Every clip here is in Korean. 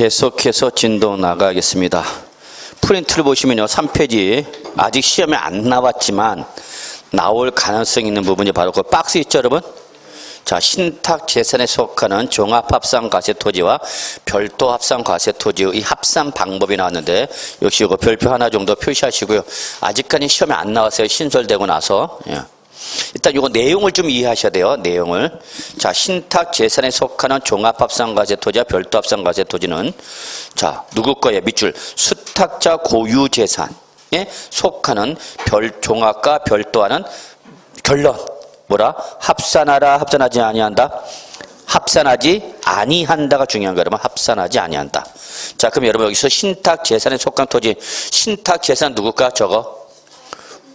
계속해서 진도 나가겠습니다. 프린트를 보시면요, 3페이지 아직 시험에 안 나왔지만 나올 가능성이 있는 부분이 바로 그 박스 있죠, 여러분? 자, 신탁 재산에 속하는 종합합산과세토지와 별도 합산과세토지의 이 합산 방법이 나왔는데, 역시 이거 별표 하나 정도 표시하시고요. 아직까지 시험에 안 나왔어요. 신설되고 나서. 예. 일단 이거 내용을 좀 이해하셔야 돼요. 내용을. 자, 신탁 재산에 속하는 종합합산과세토지와 별도 합산과세토지는 자, 누구 거예요? 밑줄. 수탁자 고유 재산에 속하는 종합과 별도하는 결론. 뭐라? 합산하라, 합산하지 아니한다? 합산하지 아니한다가 중요한 거예요. 여러분, 합산하지 아니한다. 자, 그럼 여러분 여기서 신탁 재산에 속한 토지, 신탁 재산 누굴까? 저거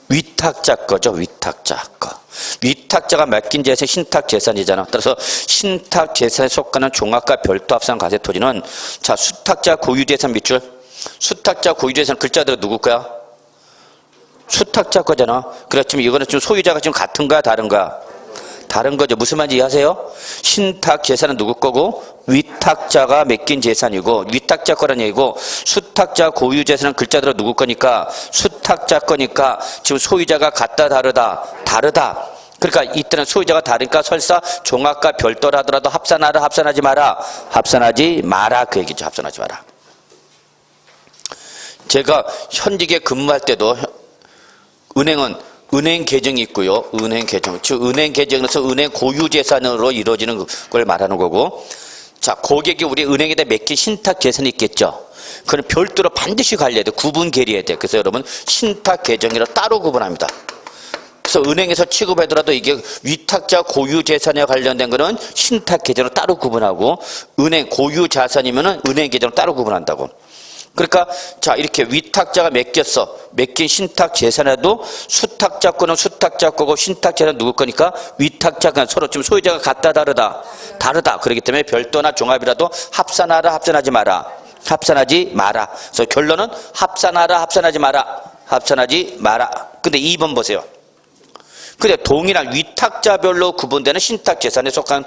위탁자 거죠. 위탁자 거. 위탁자가 맡긴 재산이 신탁 재산이잖아. 따라서 신탁 재산에 속하는 종합과 별도 합산 과세토지는 자, 수탁자 고유 재산 밑줄. 수탁자 고유 재산 글자대로 누구 거야? 수탁자 거잖아. 그렇지만 이거는 지금 소유자가 지금 같은가 다른가? 다른 거죠. 무슨 말인지 이해하세요? 신탁 재산은 누구 거고 위탁자가 맡긴 재산이고 위탁자 거란 얘기고, 수탁자 고유 재산은 글자대로 누구 거니까 수탁자 거니까 지금 소유자가 같다 다르다? 다르다. 그러니까 이때는 소유자가 다르니까 설사 종합과 별도라 하더라도 합산하라, 합산하지 마라. 합산하지 마라 그 얘기죠. 합산하지 마라. 제가 현직에 근무할 때도 은행은 은행 계정이 있고요. 은행 계정. 즉, 은행 계정에서 은행 고유 재산으로 이루어지는 걸 말하는 거고, 자, 고객이 우리 은행에다 맡긴 신탁 재산이 있겠죠. 그건 별도로 반드시 관리해야 돼. 구분 계리해야 돼. 그래서 여러분, 신탁 계정이라 따로 구분합니다. 그래서 은행에서 취급하더라도 이게 위탁자 고유 재산에 관련된 거는 신탁 계정으로 따로 구분하고, 은행 고유 자산이면은 은행 계정으로 따로 구분한다고. 그러니까 자, 이렇게 위탁자가 맡긴 신탁 재산에도 수탁자 거는 수탁자 거고 신탁 재산은 누구 거니까 위탁자가 서로 지금 소유자가 같다 다르다? 다르다. 그렇기 때문에 별도나 종합이라도 합산하라, 합산하지 마라. 합산하지 마라. 그래서 결론은 합산하라, 합산하지 마라. 합산하지 마라. 근데 2번 보세요. 근데 동일한 위탁자별로 구분되는 신탁 재산에 속하는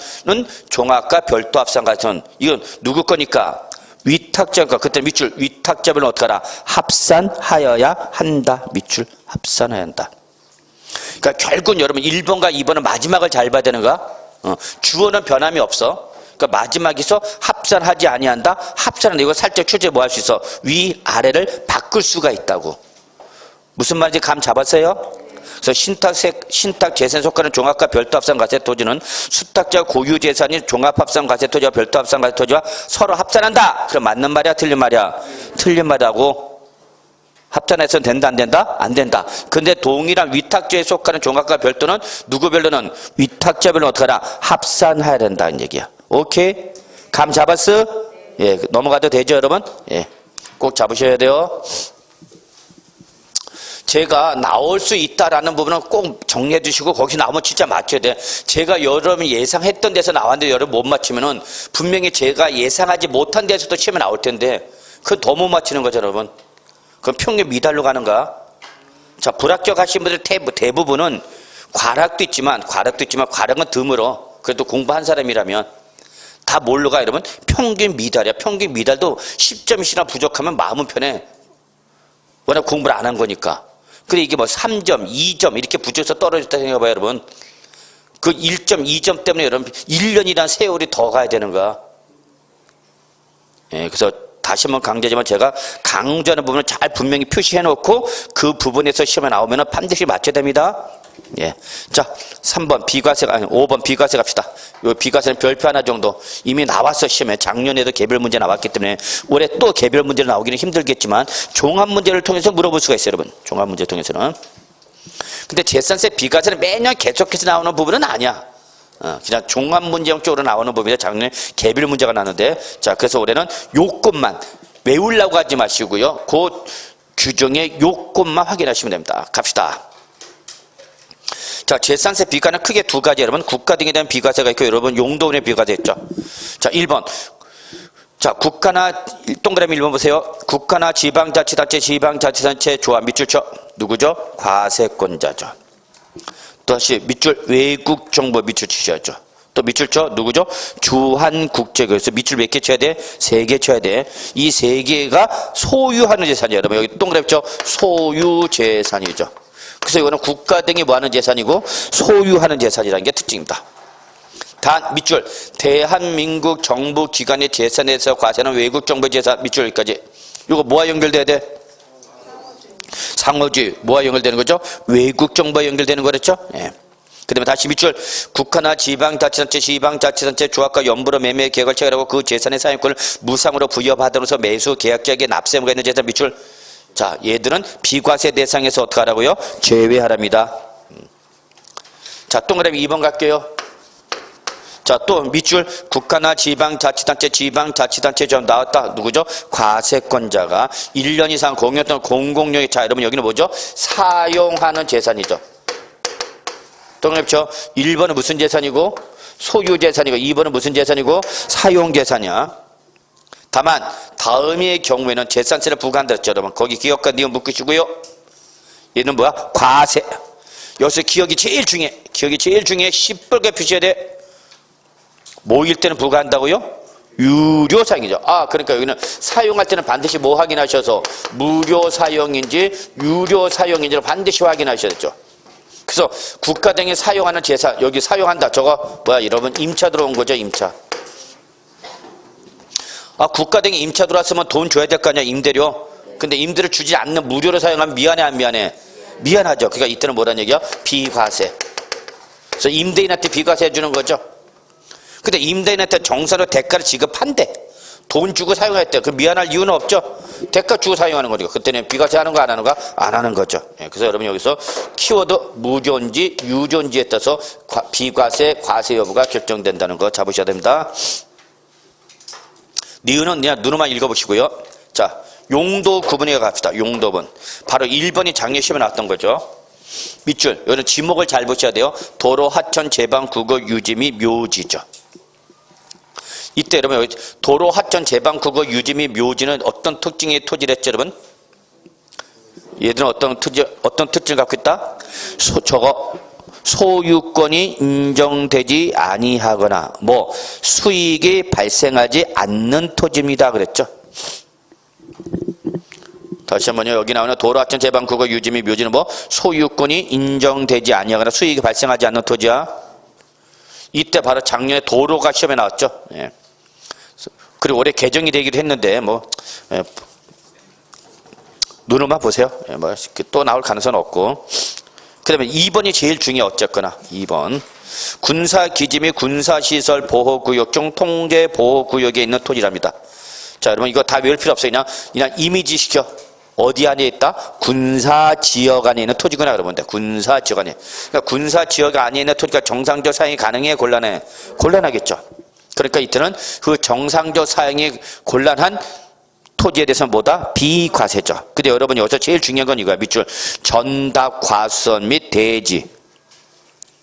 종합과 별도 합산과세는 이건 누구 거니까? 위탁자가 그때 밑줄 위탁자별로 어떻게 하라? 합산하여야 한다. 밑줄 합산해야 한다. 그러니까 결국은 여러분 1번과 2번은 마지막을 잘 봐야 되는 거야. 주어는 변함이 없어. 그러니까 마지막에서 합산하지 아니한다. 합산한다. 이거 살짝 출제 뭐 할 수 있어? 위 아래를 바꿀 수가 있다고. 무슨 말인지 감 잡았어요? 그래서 신탁 재산에 속하는 종합과 별도 합산 과세토지는 수탁자 고유 재산인 종합 합산 과세토지와 별도 합산 과세토지와 서로 합산한다. 그럼 맞는 말이야, 틀린 말이야? 틀린 말이라고. 합산해서는 된다, 안 된다? 안 된다. 근데 동일한 위탁자에 속하는 종합과 별도는 누구 별로는 위탁자별로 어떻게 하라? 합산해야 된다는 얘기야. 오케이? 감 잡았어? 예, 넘어가도 되죠, 여러분? 예, 꼭 잡으셔야 돼요. 제가 나올 수 있다라는 부분은 꼭 정리해 주시고, 거기 나오면 진짜 맞춰야 돼. 제가 여러분이 예상했던 데서 나왔는데 여러분 못 맞추면은 분명히 제가 예상하지 못한 데서도 시험에 나올 텐데 그건 더 못 맞히는 거죠, 여러분. 그럼 평균 미달로 가는가? 자, 불합격하신 분들 대부분은 과락도 있지만 과락은 드물어. 그래도 공부한 사람이라면 다 뭘로 가, 여러분? 평균 미달이야. 평균 미달도 10점이나 부족하면 마음은 편해. 워낙 공부를 안 한 거니까. 근데 이게 뭐 3점, 2점 이렇게 붙여서 떨어졌다 생각해봐요, 여러분. 그 1점, 2점 때문에 여러분 1년이란 세월이 더 가야 되는 거야. 예, 그래서 다시 한번 강조하지만 제가 강조하는 부분을 잘 분명히 표시해놓고 그 부분에서 시험에 나오면 반드시 맞춰야 됩니다. 예. 자, 3번 비과세, 아니 5번 비과세 갑시다. 요 비과세는 별표 하나 정도 이미 나왔어. 시험에 작년에도 개별 문제 나왔기 때문에 올해 또 개별 문제로 나오기는 힘들겠지만 종합 문제를 통해서 물어볼 수가 있어요, 여러분. 종합 문제 통해서는. 근데 재산세 비과세는 매년 계속해서 나오는 부분은 아니야. 그냥 종합 문제형 쪽으로 나오는 부분이라 작년에 개별 문제가 나는데, 자, 그래서 올해는 요것만 외우려고 하지 마시고요. 그 규정의 요것만 확인하시면 됩니다. 갑시다. 자, 재산세 비과는 크게 두 가지, 여러분. 국가 등에 대한 비과세가 있고, 여러분 용도운의 비과세 있죠. 자, 1번. 자, 국가나 동그라미 1번 보세요. 국가나 지방자치단체, 지방자치단체 조합 밑줄 쳐. 누구죠? 과세권자죠. 또 다시 밑줄 외국 정보 밑줄 치셔야죠. 또 밑줄 쳐 누구죠? 주한국제. 그래서 밑줄 몇 개 쳐야 돼? 3개 쳐야 돼. 이 3개가 소유하는 재산이에요. 여러분 여기 동그라미 쳐 소유재산이죠. 그래서 이거는 국가 등이 뭐하는 재산이고 소유하는 재산이라는 게 특징입니다. 단 밑줄 대한민국 정부 기관의 재산에서 과세는 외국 정부 재산 밑줄 여기까지. 이거 뭐와 연결돼야 돼? 상호주의. 뭐와 연결되는 거죠? 외국 정부와 연결되는 거랬죠? 예. 그 다음에 다시 밑줄 국가나 지방자치단체, 시방자치단체, 조합과 연부로 매매 계획을 체결하고 그 재산의 사용권을 무상으로 부여받으면서 매수 계약자에게 납세 의무가 있는 재산 밑줄. 자, 얘들은 비과세 대상에서 어떻게 하라고요? 제외하랍니다. 자, 동그라미 2번 갈게요. 자, 또 밑줄 국가나 지방자치단체, 지방자치단체 좀 나왔다. 누구죠? 과세권자가 1년 이상 공유했던 공공용의, 자, 여러분 여기는 뭐죠? 사용하는 재산이죠. 동그라미 쳐. 1번은 무슨 재산이고? 소유재산이고, 2번은 무슨 재산이고? 사용재산이야. 다만 다음의 경우에는 재산세를 부과한다 했죠. 여러분 거기 기억과 니은 묶으시고요. 얘는 뭐야? 과세. 여기서 기억이 제일 중요해. 시뻘게 표시해야 돼. 뭐일 때는 부과한다고요? 유료 사용이죠. 아, 그러니까 여기는 사용할 때는 반드시 뭐 확인하셔서 무료 사용인지 유료 사용인지를 반드시 확인하셔야죠. 그래서 국가 등이 사용하는 재산, 여기 사용한다. 저거 뭐야? 여러분 임차 들어온 거죠. 임차. 아, 국가 등이 임차 들어왔으면 돈 줘야 될 거 아니야, 임대료. 근데 임대료 주지 않는 무료로 사용하면 미안해, 안 미안해? 미안하죠. 그러니까 이때는 뭐라는 얘기야? 비과세. 그래서 임대인한테 비과세 해주는 거죠. 근데 임대인한테 정사로 대가를 지급한대. 돈 주고 사용했대. 그 미안할 이유는 없죠. 대가 주고 사용하는 거니까. 그때는 비과세 하는 거 안 하는 거? 안 하는 거죠. 예, 그래서 여러분 여기서 키워드 무조인지 유조인지에 따라서 비과세, 과세 여부가 결정된다는 거 잡으셔야 됩니다. 니은은 그냥 눈으로만 읽어보시고요. 자, 용도 구분해 갑시다. 용도분. 바로 1번이 작년 시험에 나왔던 거죠. 밑줄. 여기는 지목을 잘 보셔야 돼요. 도로, 하천, 제방, 국어, 유지 및 묘지죠. 이때 여러분 여기 도로, 하천, 제방, 국어, 유지 및 묘지는 어떤 특징의 토지랬죠, 여러분? 얘들은 어떤 특징을 갖고 있다? 저거 소유권이 인정되지 아니하거나 뭐 수익이 발생하지 않는 토지입니다. 그랬죠? 다시 한번요. 여기 나오는 도로, 하천, 제방, 국어, 유지 및 묘지는 뭐 소유권이 인정되지 아니하거나 수익이 발생하지 않는 토지야. 이때 바로 작년에 도로가 시험에 나왔죠. 예. 그리고 올해 개정이 되기도 했는데 뭐 예. 눈으로만 보세요. 예, 뭐 또 나올 가능성은 없고. 그 다음에 2번이 제일 중요해. 어쨌거나 2번 군사기지 및 군사시설 보호구역 중 통제보호구역에 있는 토지랍니다. 자, 여러분 이거 다 외울 필요 없어요. 그냥 이미지 시켜. 어디 안에 있다? 군사지역 안에 있는 토지구나 그러면 돼. 군사지역 안에. 그러니까 군사지역 안에 있는 토지가 정상적 사용이 가능해? 곤란해? 곤란하겠죠. 그러니까 이때는 그 정상적 사용이 곤란한 토지에 대해서는 뭐다? 비과세죠. 근데 여러분이 여기서 제일 중요한 건 이거야. 밑줄 전답, 과수원 및 대지.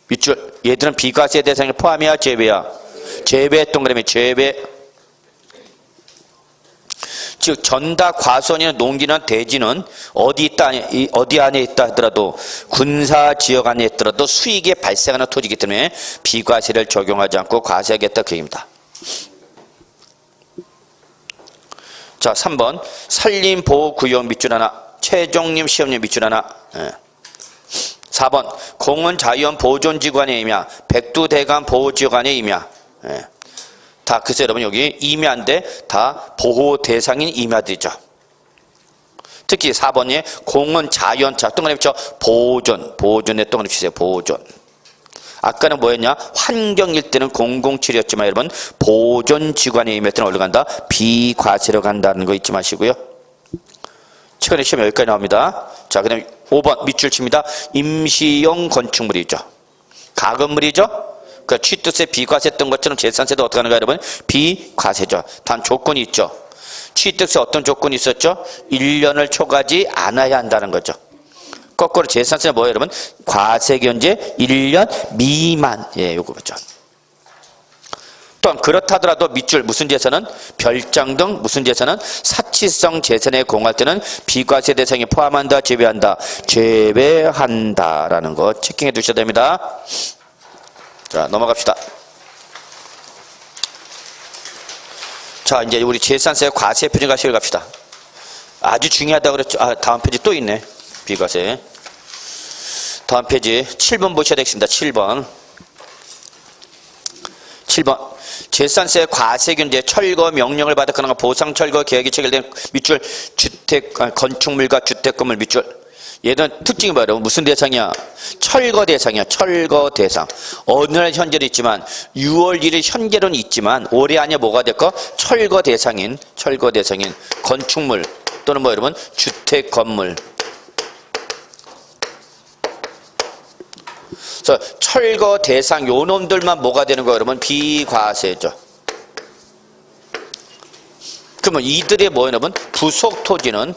밑줄 얘들은 비과세 대상에 포함이야? 제외야? 제외. 동그라미 제외. 즉 전답, 과수원이나 농지나 대지는 어디 있다, 어디 안에 있다 하더라도 군사지역 안에 있더라도 수익이 발생하는 토지이기 때문에 비과세를 적용하지 않고 과세하겠다 그 얘기입니다. 자, 3번 산림보호구역 밑줄 하나. 최종님 시험님 밑줄 하나. 예. 4번 공은 자연 보존지구안에 임야. 백두대간 보호지구안에 임야. 예. 다 글쎄 여러분 여기 임야인데 다 보호 대상인 임야들이죠. 특히 4번에 공은 자연. 자, 동그라미 쳐 보존에 동그라미 치세요. 보존. 아까는 뭐였냐? 환경일 때는 007이었지만 여러분 보존지구안에 임할 때는 어디로 간다? 비과세로 간다는 거 잊지 마시고요. 최근에 시험 여기까지 나옵니다. 자, 그 다음에 5번 밑줄 칩니다. 임시용 건축물이죠. 가건물이죠. 그러니까 취득세 비과세했던 것처럼 재산세도 어떻게 하는가 여러분? 비과세죠. 단 조건이 있죠. 취득세 어떤 조건이 있었죠? 1년을 초과하지 않아야 한다는 거죠. 거꾸로 재산세는 뭐예요 여러분? 과세견제 1년 미만. 예, 요거 보죠. 또한 그렇다더라도 밑줄 무슨 재산은 별장 등 무슨 재산은 사치성 재산에 공할 때는 비과세 대상에 포함한다, 제외한다, 제외한다라는 거 체킹해 두셔야 됩니다. 자, 넘어갑시다. 자, 이제 우리 재산세 과세 표준 가식을 갑시다. 아주 중요하다고 그랬죠. 아, 다음 페이지 또 있네. 비과세. 다음 페이지 7번 보셔야 되겠습니다. 7번. 재산세 과세균제 철거 명령을 받았거나 보상 철거 계획이 체결된 밑줄 주택 건축물과 주택 건물 밑줄. 얘는 특징이 뭐예요? 무슨 대상이야? 철거 대상이야. 철거 대상. 어느 날 현재로 있지만 6월 1일 현재로는 있지만 올해 안에 뭐가 될까? 철거 대상인 건축물 또는 뭐 여러분 주택 건물. 그래서 철거 대상 요 놈들만 뭐가 되는 거예요, 여러분? 비과세죠. 그러면 이들의 뭐예요, 여러분? 부속 토지는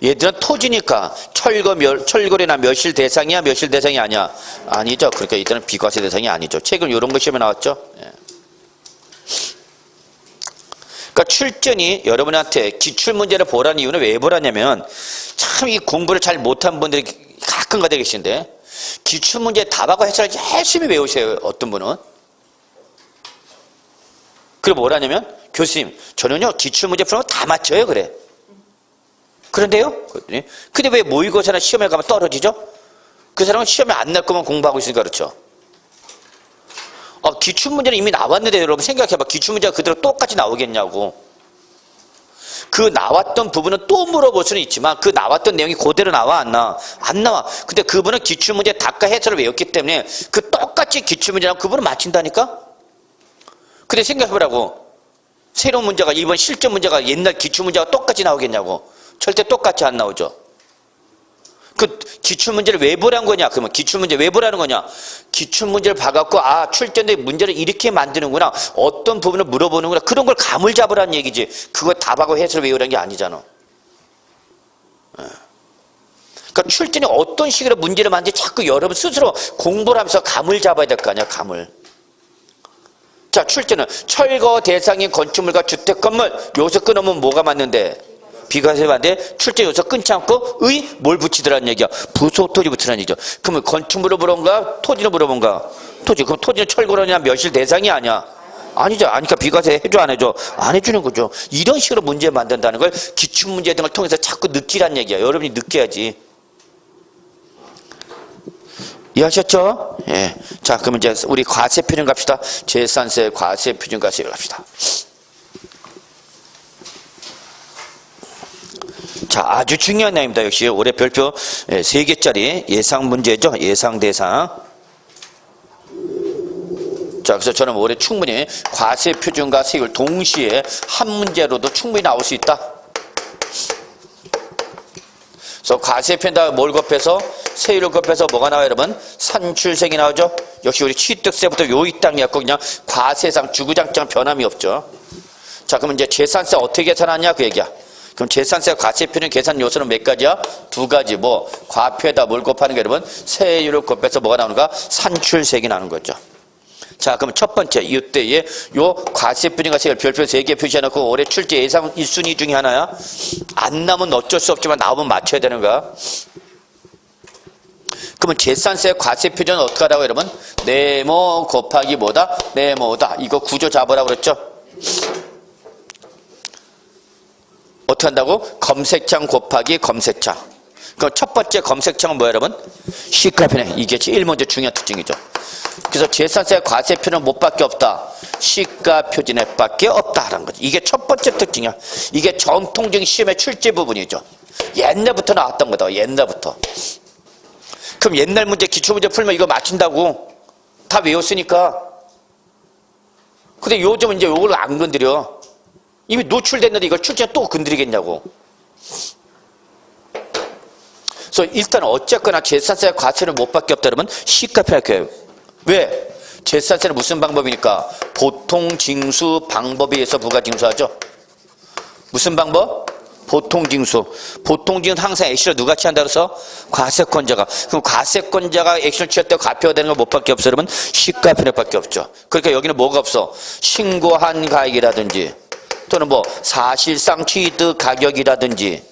얘들은 토지니까 철거래나 멸실 대상이야, 멸실 대상이 아니야? 아니죠. 그러니까 이들은 비과세 대상이 아니죠. 최근 이런 거 시험에 나왔죠. 예. 그러니까 출전이 여러분한테 기출문제를 보라는 이유는 왜 보라냐면 참 이 공부를 잘 못한 분들이 가끔 가다 계신데 기출문제 답하고 해설을 열심히 외우세요. 어떤 분은. 그리고 뭐라냐면 교수님 저는요 기출문제 풀면 다 맞춰요. 그래. 그런데요? 근데 왜 모의고사나 시험에 가면 떨어지죠? 그 사람은 시험에 안 날 거면 공부하고 있으니까 그렇죠. 기출문제는 이미 나왔는데 여러분 생각해봐. 기출문제가 그대로 똑같이 나오겠냐고. 그 나왔던 부분은 또 물어볼 수는 있지만 그 나왔던 내용이 그대로 나와 안 나와? 안 나와. 근데 그분은 기출문제 답과 해설을 외웠기 때문에 그 똑같이 기출문제랑 그분은 맞춘다니까? 근데 생각해보라고. 새로운 문제가 이번 실전 문제가 옛날 기출문제가 똑같이 나오겠냐고. 절대 똑같이 안 나오죠. 그 기출문제를 왜 보라는 거냐? 그러면 기출문제 왜 보라는 거냐? 기출문제를 봐갖고 출전대 문제를 이렇게 만드는구나. 어떤 부분을 물어보는구나. 그런 걸 감을 잡으라는 얘기지. 그거 답하고 해설 외우라는 게 아니잖아. 그러니까 출전이 어떤 식으로 문제를 만드는지 자꾸 여러분 스스로 공부를 하면서 감을 잡아야 될 거 아니야. 감을. 자, 출전은 철거 대상인 건축물과 주택 건물 여기서 끊으면 뭐가 맞는데? 비과세 반대 출제 요소 끊지 않고 뭘 붙이더라는 얘기야. 부속 토지 붙이라는 얘기죠. 그러면 건축물로 물어본가? 토지로 물어본가? 토지. 그럼 토지는 철거로냐 멸실 대상이 아니야? 아니죠. 아니까 비과세 해줘 안 해줘? 안 해주는 거죠. 이런 식으로 문제 만든다는 걸 기출문제 등을 통해서 자꾸 느끼란 얘기야. 여러분이 느껴야지. 이해하셨죠? 예. 자, 그러면 이제 우리 과세 표준 갑시다. 재산세 과세 표준 과세 갑시다. 자, 아주 중요한 내용입니다. 역시 올해 별표 3개짜리 예상 문제죠. 예상 대상. 자, 그래서 저는 올해 충분히 과세 표준과 세율 동시에 한 문제로도 충분히 나올 수 있다. 그래서 과세 표준에다가 뭘 곱해서 세율을 곱해서 뭐가 나와요, 여러분? 산출세액이 나오죠. 역시 우리 취득세부터 요 이 땅이 갖고 그냥 과세상 주구장창 변함이 없죠. 자, 그러면 이제 재산세 어떻게 계산하냐 그 얘기야. 그럼 재산세 과세 표준 계산 요소는 몇 가지야? 2가지. 뭐 과표에다 뭘 곱하는 게 여러분? 세율을 곱해서 뭐가 나오는가? 산출세액이 나오는 거죠. 자, 그럼 첫 번째 이때에 요 과세 표준과 세율 별표 3개 표시해놓고 올해 출제 예상 1순위 중에 하나야. 안 나오면 어쩔 수 없지만 나오면 맞춰야 되는 거야. 그러면 재산세 과세 표준은 어떻게 하라고 여러분? 네모 곱하기 뭐다? 네모다. 이거 구조 잡으라고 그랬죠? 어떻게 한다고? 검색창 곱하기 검색창. 그럼 첫 번째 검색창은 뭐야 여러분? 시가표네. 이게 제일 먼저 중요한 특징이죠. 그래서 재산세 과세표는 뭐밖에 없다? 시가표준에 밖에 없다라는 거죠. 이게 첫 번째 특징이야. 이게 전통적인 시험의 출제 부분이죠. 옛날부터 나왔던 거다. 옛날부터. 그럼 옛날 문제 기출문제 풀면 이거 맞춘다고 다 외웠으니까. 근데 요즘은 이제 이걸 안 건드려. 이미 노출됐는데 이걸 출제 또 건드리겠냐고. 그래서 일단 어쨌거나 재산세 과세는 못 밖에 없다 그러면 시가표 할게요. 왜? 재산세는 무슨 방법이니까? 보통 징수 방법에 의해서 부가징수하죠. 무슨 방법? 보통 징수. 보통 징수는 항상 액션을 누가 취한다 그래서? 과세권자가. 그럼 과세권자가 액션을 취할 때 과표가 되는 거 못 밖에 없어 그러면 시가표에 밖에 없죠. 그러니까 여기는 뭐가 없어? 신고한 가액이라든지 또는 뭐 사실상 취득 가격이라든지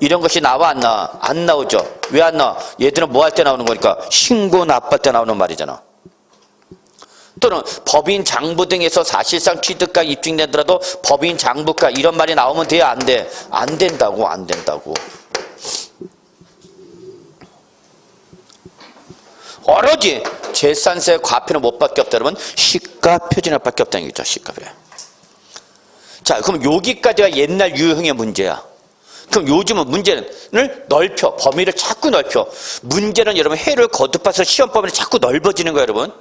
이런 것이 나와 안 나와? 안 나오죠. 왜 안 나와? 얘들은 뭐 할 때 나오는 거니까? 신고 납부할 때 나오는 말이잖아. 또는 법인 장부 등에서 사실상 취득가 입증되더라도 법인 장부가 이런 말이 나오면 돼야 안 돼? 안 된다고. 안 된다고. 오로지 재산세 과표는 못 밖에 없다 그러면 시가표준할 밖에 없다는 얘기죠. 시가표. 자, 그럼 여기까지가 옛날 유형의 문제야. 그럼 요즘은 문제를 넓혀. 범위를 자꾸 넓혀. 문제는 여러분 해를 거듭해서 시험 범위를 자꾸 넓어지는 거예요, 여러분.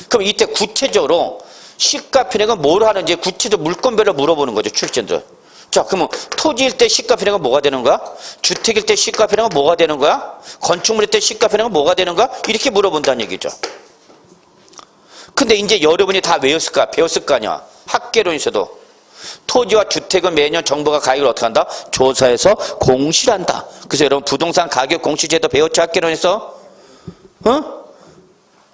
그럼 이때 구체적으로 시가편액은 뭘 하는지 구체적으로 물건별로 물어보는 거죠, 출제들. 자, 그러면 토지일 때 시가편액은 뭐가 되는 거야? 주택일 때 시가편액은 뭐가 되는 거야? 건축물일 때 시가편액은 뭐가 되는 거야? 이렇게 물어본다는 얘기죠. 근데 이제 여러분이 다 외웠을까? 배웠을 거 아니야? 학계론에서도. 토지와 주택은 매년 정부가 가격을 어떻게 한다? 조사해서 공시한다. 그래서 여러분 부동산 가격 공시제도 배웠죠? 학계론에서?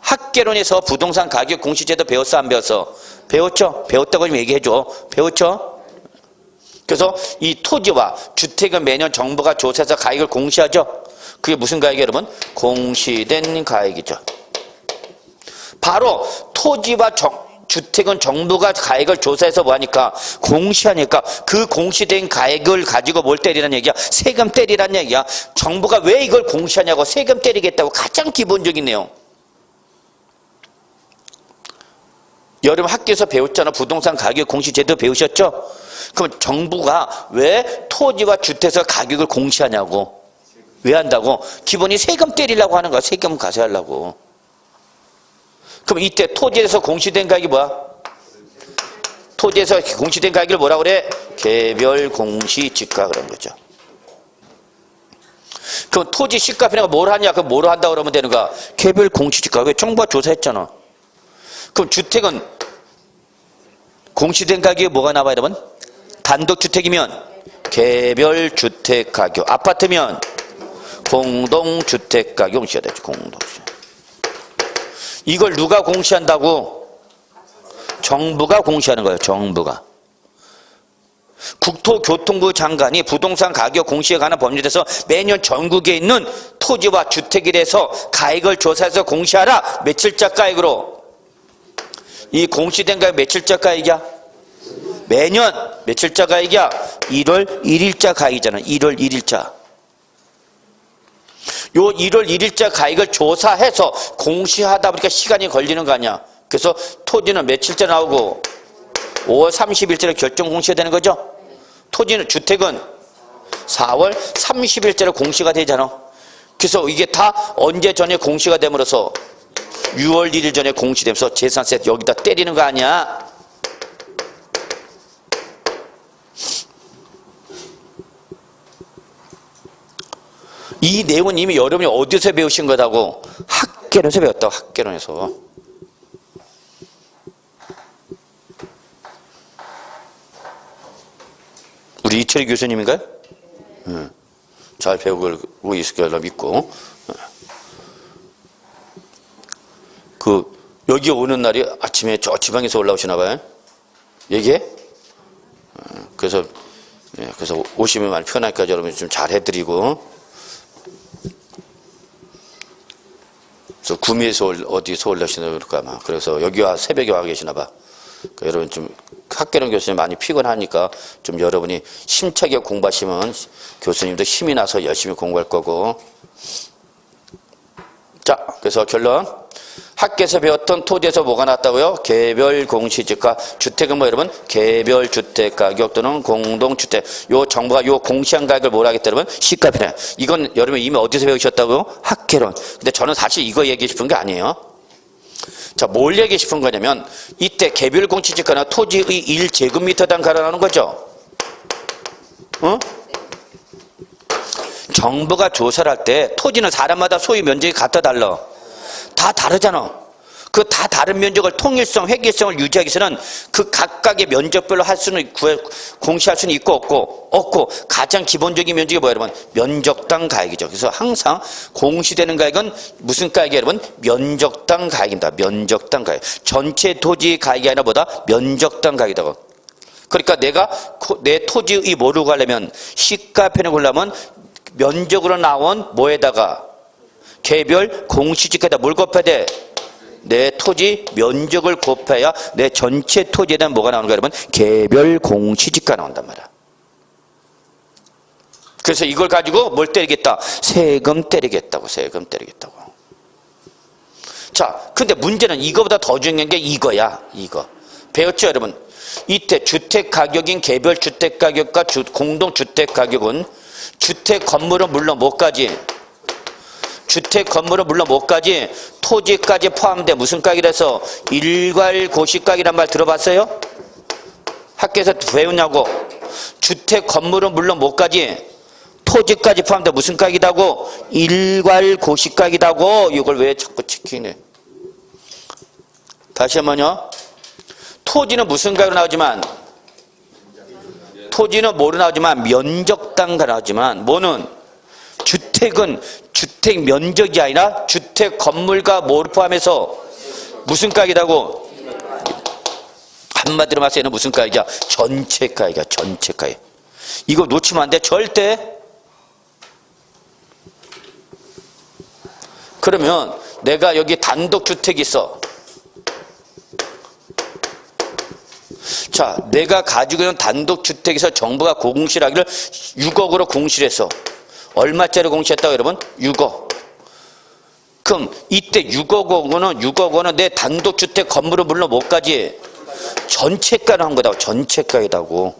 학계론에서 부동산 가격 공시제도 배웠어? 안 배웠어? 배웠죠? 배웠다고 좀 얘기해줘. 배웠죠? 그래서 이 토지와 주택은 매년 정부가 조사해서 가격을 공시하죠? 그게 무슨 가격이에요, 여러분? 공시된 가격이죠. 바로 토지와 주택은 정부가 가액을 조사해서 뭐하니까 공시하니까 그 공시된 가액을 가지고 뭘 때리라는 얘기야? 세금 때리라는 얘기야. 정부가 왜 이걸 공시하냐고 세금 때리겠다고 가장 기본적인 내용. 여러분 학교에서 배웠잖아. 부동산 가격 공시제도 배우셨죠? 그럼 정부가 왜 토지와 주택에서 가격을 공시하냐고. 왜 한다고? 기본이 세금 때리려고 하는 거야. 세금 가세하려고. 그럼 이때 토지에서 공시된 가격이 뭐야? 토지에서 공시된 가격을 뭐라고 그래? 개별 공시지가 그런 거죠. 그럼 토지 시가편액은 뭘 하냐? 그럼 뭐로 한다고 그러면 되는 거야? 개별 공시지가. 왜? 정부가 조사했잖아. 그럼 주택은 공시된 가격이 뭐가 나와야 되면? 단독주택이면 개별 주택 가격. 아파트면 공동주택 가격 공시해야 되죠. 공동주택. 이걸 누가 공시한다고? 정부가 공시하는 거예요. 정부가. 국토교통부 장관이 부동산 가격 공시에 관한 법률에 대해서 매년 전국에 있는 토지와 주택에 대해서 가액을 조사해서 공시하라. 며칠자 가액으로. 이 공시된 가액 며칠자 가액이야? 매년 며칠자 가액이야? 1월 1일자 가액이잖아. 1월 1일자. 요 1월 1일자 가액을 조사해서 공시하다 보니까 시간이 걸리는 거 아니야. 그래서 토지는 며칠째 나오고 5월 30일째로 결정 공시가 되는 거죠. 토지는 주택은 4월 30일째로 공시가 되잖아. 그래서 이게 다 언제 전에 공시가 됨으로써 6월 1일 전에 공시되면서 재산세 여기다 때리는 거 아니야. 이 내용은 이미 여러분이 어디서 배우신 거다고? 학계론에서 배웠다고. 학계론에서. 우리 이철희 교수님인가요? 잘 배우고 있을 거라 믿고. 여기 오는 날이 아침에 저 지방에서 올라오시나 봐요. 얘기해? 그래서 오시면 많이 편하니까 여러분이 좀 잘 해드리고. 구미에서 어디서 올라오시나 그럴까 아마. 그래서 여기 와 새벽에 와 계시나 봐. 그러니까 여러분 좀 학계론 교수님 많이 피곤하니까 좀 여러분이 힘차게 공부하시면 교수님도 힘이 나서 열심히 공부할 거고. 자, 그래서 결론. 학교에서 배웠던 토지에서 뭐가 나왔다고요? 개별 공시지가. 주택은 뭐 여러분? 개별 주택 가격 또는 공동주택. 요 정부가 요 공시한 가격을 뭐라 하겠다 여러분? 시가편액. 이건 여러분 이미 어디서 배우셨다고요? 학계론. 근데 저는 사실 이거 얘기해 싶은 게 아니에요. 자, 뭘 얘기해 싶은 거냐면 이때 개별 공시지가는 토지의 1제곱미터당 가려나는 거죠. 정부가 조사를 할 때 토지는 사람마다 소유 면적이 같아 달라. 다 다르잖아. 그 다 다른 면적을 통일성, 획일성을 유지하기 위해서는 그 각각의 면적별로 공시할 수는 있고 없고 가장 기본적인 면적이 뭐야 여러분? 면적당 가액이죠. 그래서 항상 공시되는 가액은 무슨 가액이에요 여러분? 면적당 가액입니다. 면적당 가액. 전체 토지 가액이 아니라 뭐다? 면적당 가액이다. 그러니까 내가 내 토지의 뭐를 구하려면 시가편을 구하려면 면적으로 나온 뭐에다가 개별 공시지가에다 뭘 곱해야 돼? 내 토지 면적을 곱해야 내 전체 토지에 대한 뭐가 나오는 거야, 여러분? 개별 공시지가 나온단 말이야. 그래서 이걸 가지고 뭘 때리겠다? 세금 때리겠다고, 세금 때리겠다고. 자, 근데 문제는 이거보다 더 중요한 게 이거야, 이거. 배웠죠, 여러분? 이때 주택 가격인 개별 주택 가격과 공동 주택 가격은 주택 건물은 물론 뭐까지? 주택 건물은 물론 뭐까지? 토지까지 포함돼. 무슨 가격이라서? 일괄고시가격이란 말 들어봤어요? 학교에서 배우냐고. 주택 건물은 물론 뭐까지? 토지까지 포함돼. 무슨 가격이라고? 일괄고시가격이라고. 이걸 왜 자꾸 지키네. 다시 한번요. 토지는 무슨 가격으로 나오지만, 토지는 뭐로 나오지만 면적당가 나오지만, 뭐는 주택은 주택 면적이 아니라 주택 건물과 뭐를 포함해서 무슨 가격이라고? 한마디로 말해서 얘는 무슨 가격이야? 전체 가격이야, 전체 가격. 이거 놓치면 안 돼, 절대. 그러면 내가 여기 단독주택이 있어. 자, 내가 가지고 있는 단독주택에서 정부가 공시하기를 6억으로 공시했어. 얼마짜리 공시했다고 여러분? 6억. 그럼 이때 6억 원은 내 단독주택 건물은 물론 뭐까지? 전체가를 한 거다고. 전체가이다고.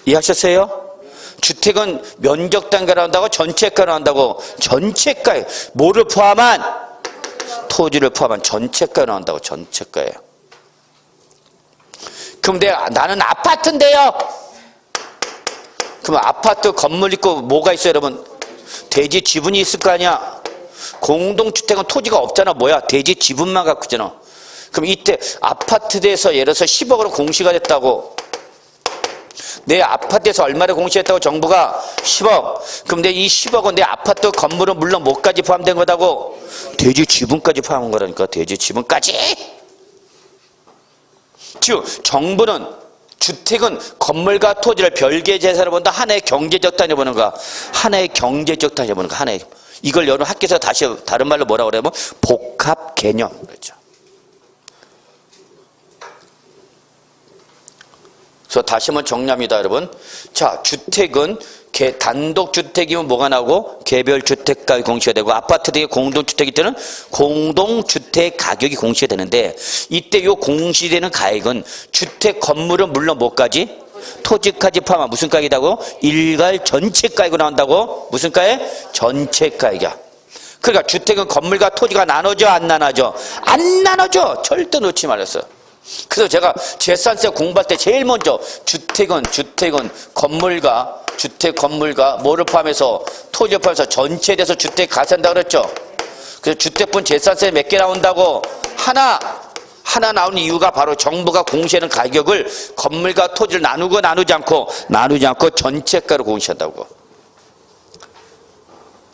이해하셨어요? 주택은 면적단가로 한다고? 전체가로 한다고? 전체가에 뭐를 포함한? 토지를 포함한 전체가로 한다고. 전체가에. 그럼 나는 아파트인데요. 그럼 아파트 건물 있고 뭐가 있어요, 여러분? 대지 지분이 있을 거 아니야. 공동주택은 토지가 없잖아. 뭐야? 대지 지분만 갖고 있잖아. 그럼 이때 아파트에서 예를 들어서 10억으로 공시가 됐다고. 내 아파트에서 얼마를 공시했다고? 정부가 10억. 그럼 내 이 10억은 내 아파트 건물은 물론 뭐까지 포함된 거다고? 대지 지분까지 포함한 거라니까. 대지 지분까지. 즉 정부는 주택은 건물과 토지를 별개의 재산으로 본다. 하나의 경제적 단위로 보는 거야. 하나의 경제적 단위로 보는 거야. 하나의. 이걸 여러분 학교에서 다시 다른 말로 뭐라고 그러냐면 복합 개념. 그렇죠. 그래서 다시 한번 정리합니다, 여러분. 자, 주택은 단독주택이면 뭐가 나오고? 개별주택 가격이 공시가 되고, 아파트 등의 공동주택일 때는 공동주택 가격이 공시가 되는데, 이때 요 공시되는 가격은 주택 건물은 물론 뭐까지? 토지까지 포함한 무슨 가격이라고? 일괄 전체 가격으로 나온다고? 무슨 가격? 전체 가격이야. 그러니까 주택은 건물과 토지가 나눠져, 안 나눠져? 안 나눠져! 절대 놓지 말았어. 그래서 제가 재산세 공부할 때 제일 먼저 주택은 주택 건물과 뭐를 포함해서 토지를 포함해서 전체에 대해서 주택 가산다 그랬죠. 그래서 주택분 재산세 몇 개 나온다고? 하나 나오는 이유가 바로 정부가 공시하는 가격을 건물과 토지를 나누지 않고 전체가로 공시한다고.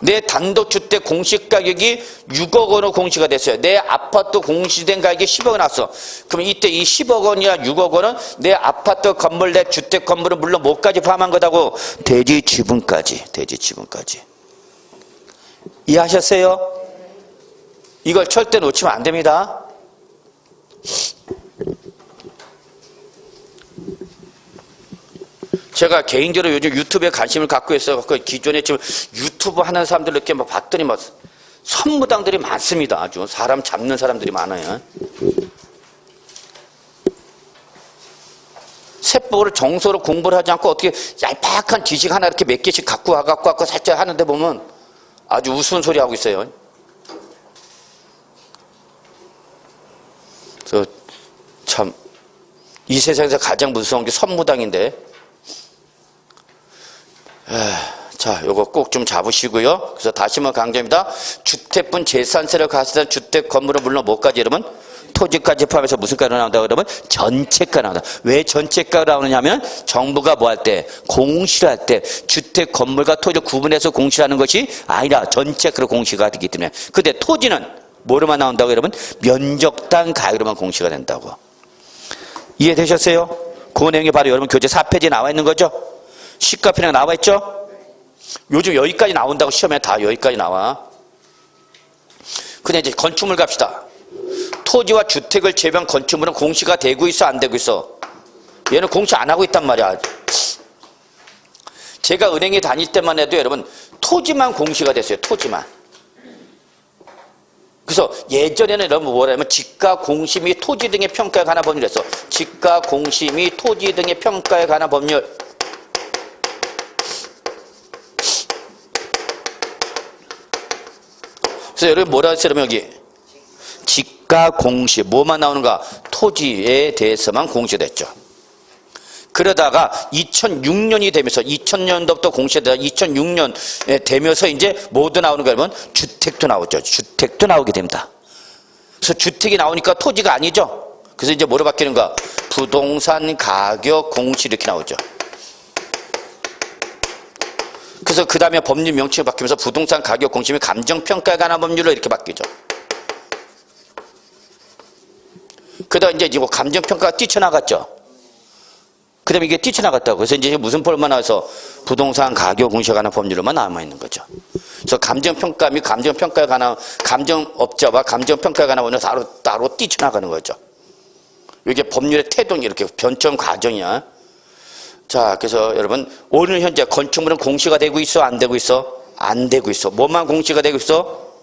내 단독주택 공시가격이 6억 원으로 공시가 됐어요. 내 아파트 공시된 가격이 10억 원 나왔어. 그럼 이때 이 10억 원이야 6억 원은 내 아파트 건물, 내 주택 건물은 물론 뭐까지 포함한 거다고? 대지 지분까지. 이해하셨어요? 이걸 절대 놓치면 안 됩니다. 제가 개인적으로 요즘 유튜브에 관심을 갖고 있어서 기존에 지금 유튜브 하는 사람들 이렇게 막 봤더니 막 선무당들이 많습니다. 아주 사람 잡는 사람들이 많아요. 세법을 정서로 공부를 하지 않고 어떻게 얄팍한 지식 하나 이렇게 몇 개씩 갖고 와갖고 살짝 하는데 보면 아주 우스운 소리 하고 있어요. 그래서 참 이 세상에서 가장 무서운 게 선무당인데. 자, 요거 꼭 좀 잡으시고요. 그래서 다시 한번 강조합니다. 주택분 재산세를 가산한 주택 건물은 물론 뭐까지 여러분? 토지까지 포함해서 무슨 가로 나온다고 그러면? 전체가 나온다. 왜 전체가로 나오느냐면 정부가 뭐 할 때? 공시를 할 때 주택 건물과 토지를 구분해서 공시하는 것이 아니라 전체가로 공시가 되기 때문에. 근데 토지는 뭐로만 나온다고 여러분? 면적당 가격으로만 공시가 된다고. 이해되셨어요? 그 내용이 바로 여러분 교재 4페이지에 나와 있는 거죠? 시가편에 나와 있죠? 요즘 여기까지 나온다고 시험에 다 여기까지 나와. 그냥 이제 건축물 갑시다. 토지와 주택을 제외한 건축물은 공시가 되고 있어, 안 되고 있어? 얘는 공시 안 하고 있단 말이야. 제가 은행에 다닐 때만 해도 여러분 토지만 공시가 됐어요. 토지만. 그래서 예전에는 여러분 뭐라면 지가 공시 및 토지 등의 평가에 관한 법률이었어. 지가 공시 및 토지 등의 평가에 관한 법률. 그래서 여러분 뭐라 했어요? 여기 지가 공시 뭐만 나오는가? 토지에 대해서만 공시됐죠. 그러다가 2006년이 되면서 2000년도부터 공시되다 2006년 되면서 이제 뭐도 나오는 거 그러면 주택도 나오죠. 주택도 나오게 됩니다. 그래서 주택이 나오니까 토지가 아니죠. 그래서 이제 뭐로 바뀌는가? 부동산 가격 공시 이렇게 나오죠. 그래서 그 다음에 법률 명칭이 바뀌면서 부동산 가격 공시 및 감정평가에 관한 법률로 이렇게 바뀌죠. 그러다 이제 감정평가가 뛰쳐나갔죠. 그 다음에 이게 뛰쳐나갔다고. 그래서 이제 무슨 법만 나와서 부동산 가격 공시에 관한 법률로만 남아있는 거죠. 그래서 감정평가 및 감정평가에 관한 감정업자와 감정평가에 관한 법률은 따로 뛰쳐나가는 거죠. 이게 법률의 태동이 이렇게 변천 과정이야. 자, 그래서 여러분 오늘 현재 건축물은 공시가 되고 있어, 안 되고 있어? 안 되고 있어. 뭐만 공시가 되고 있어?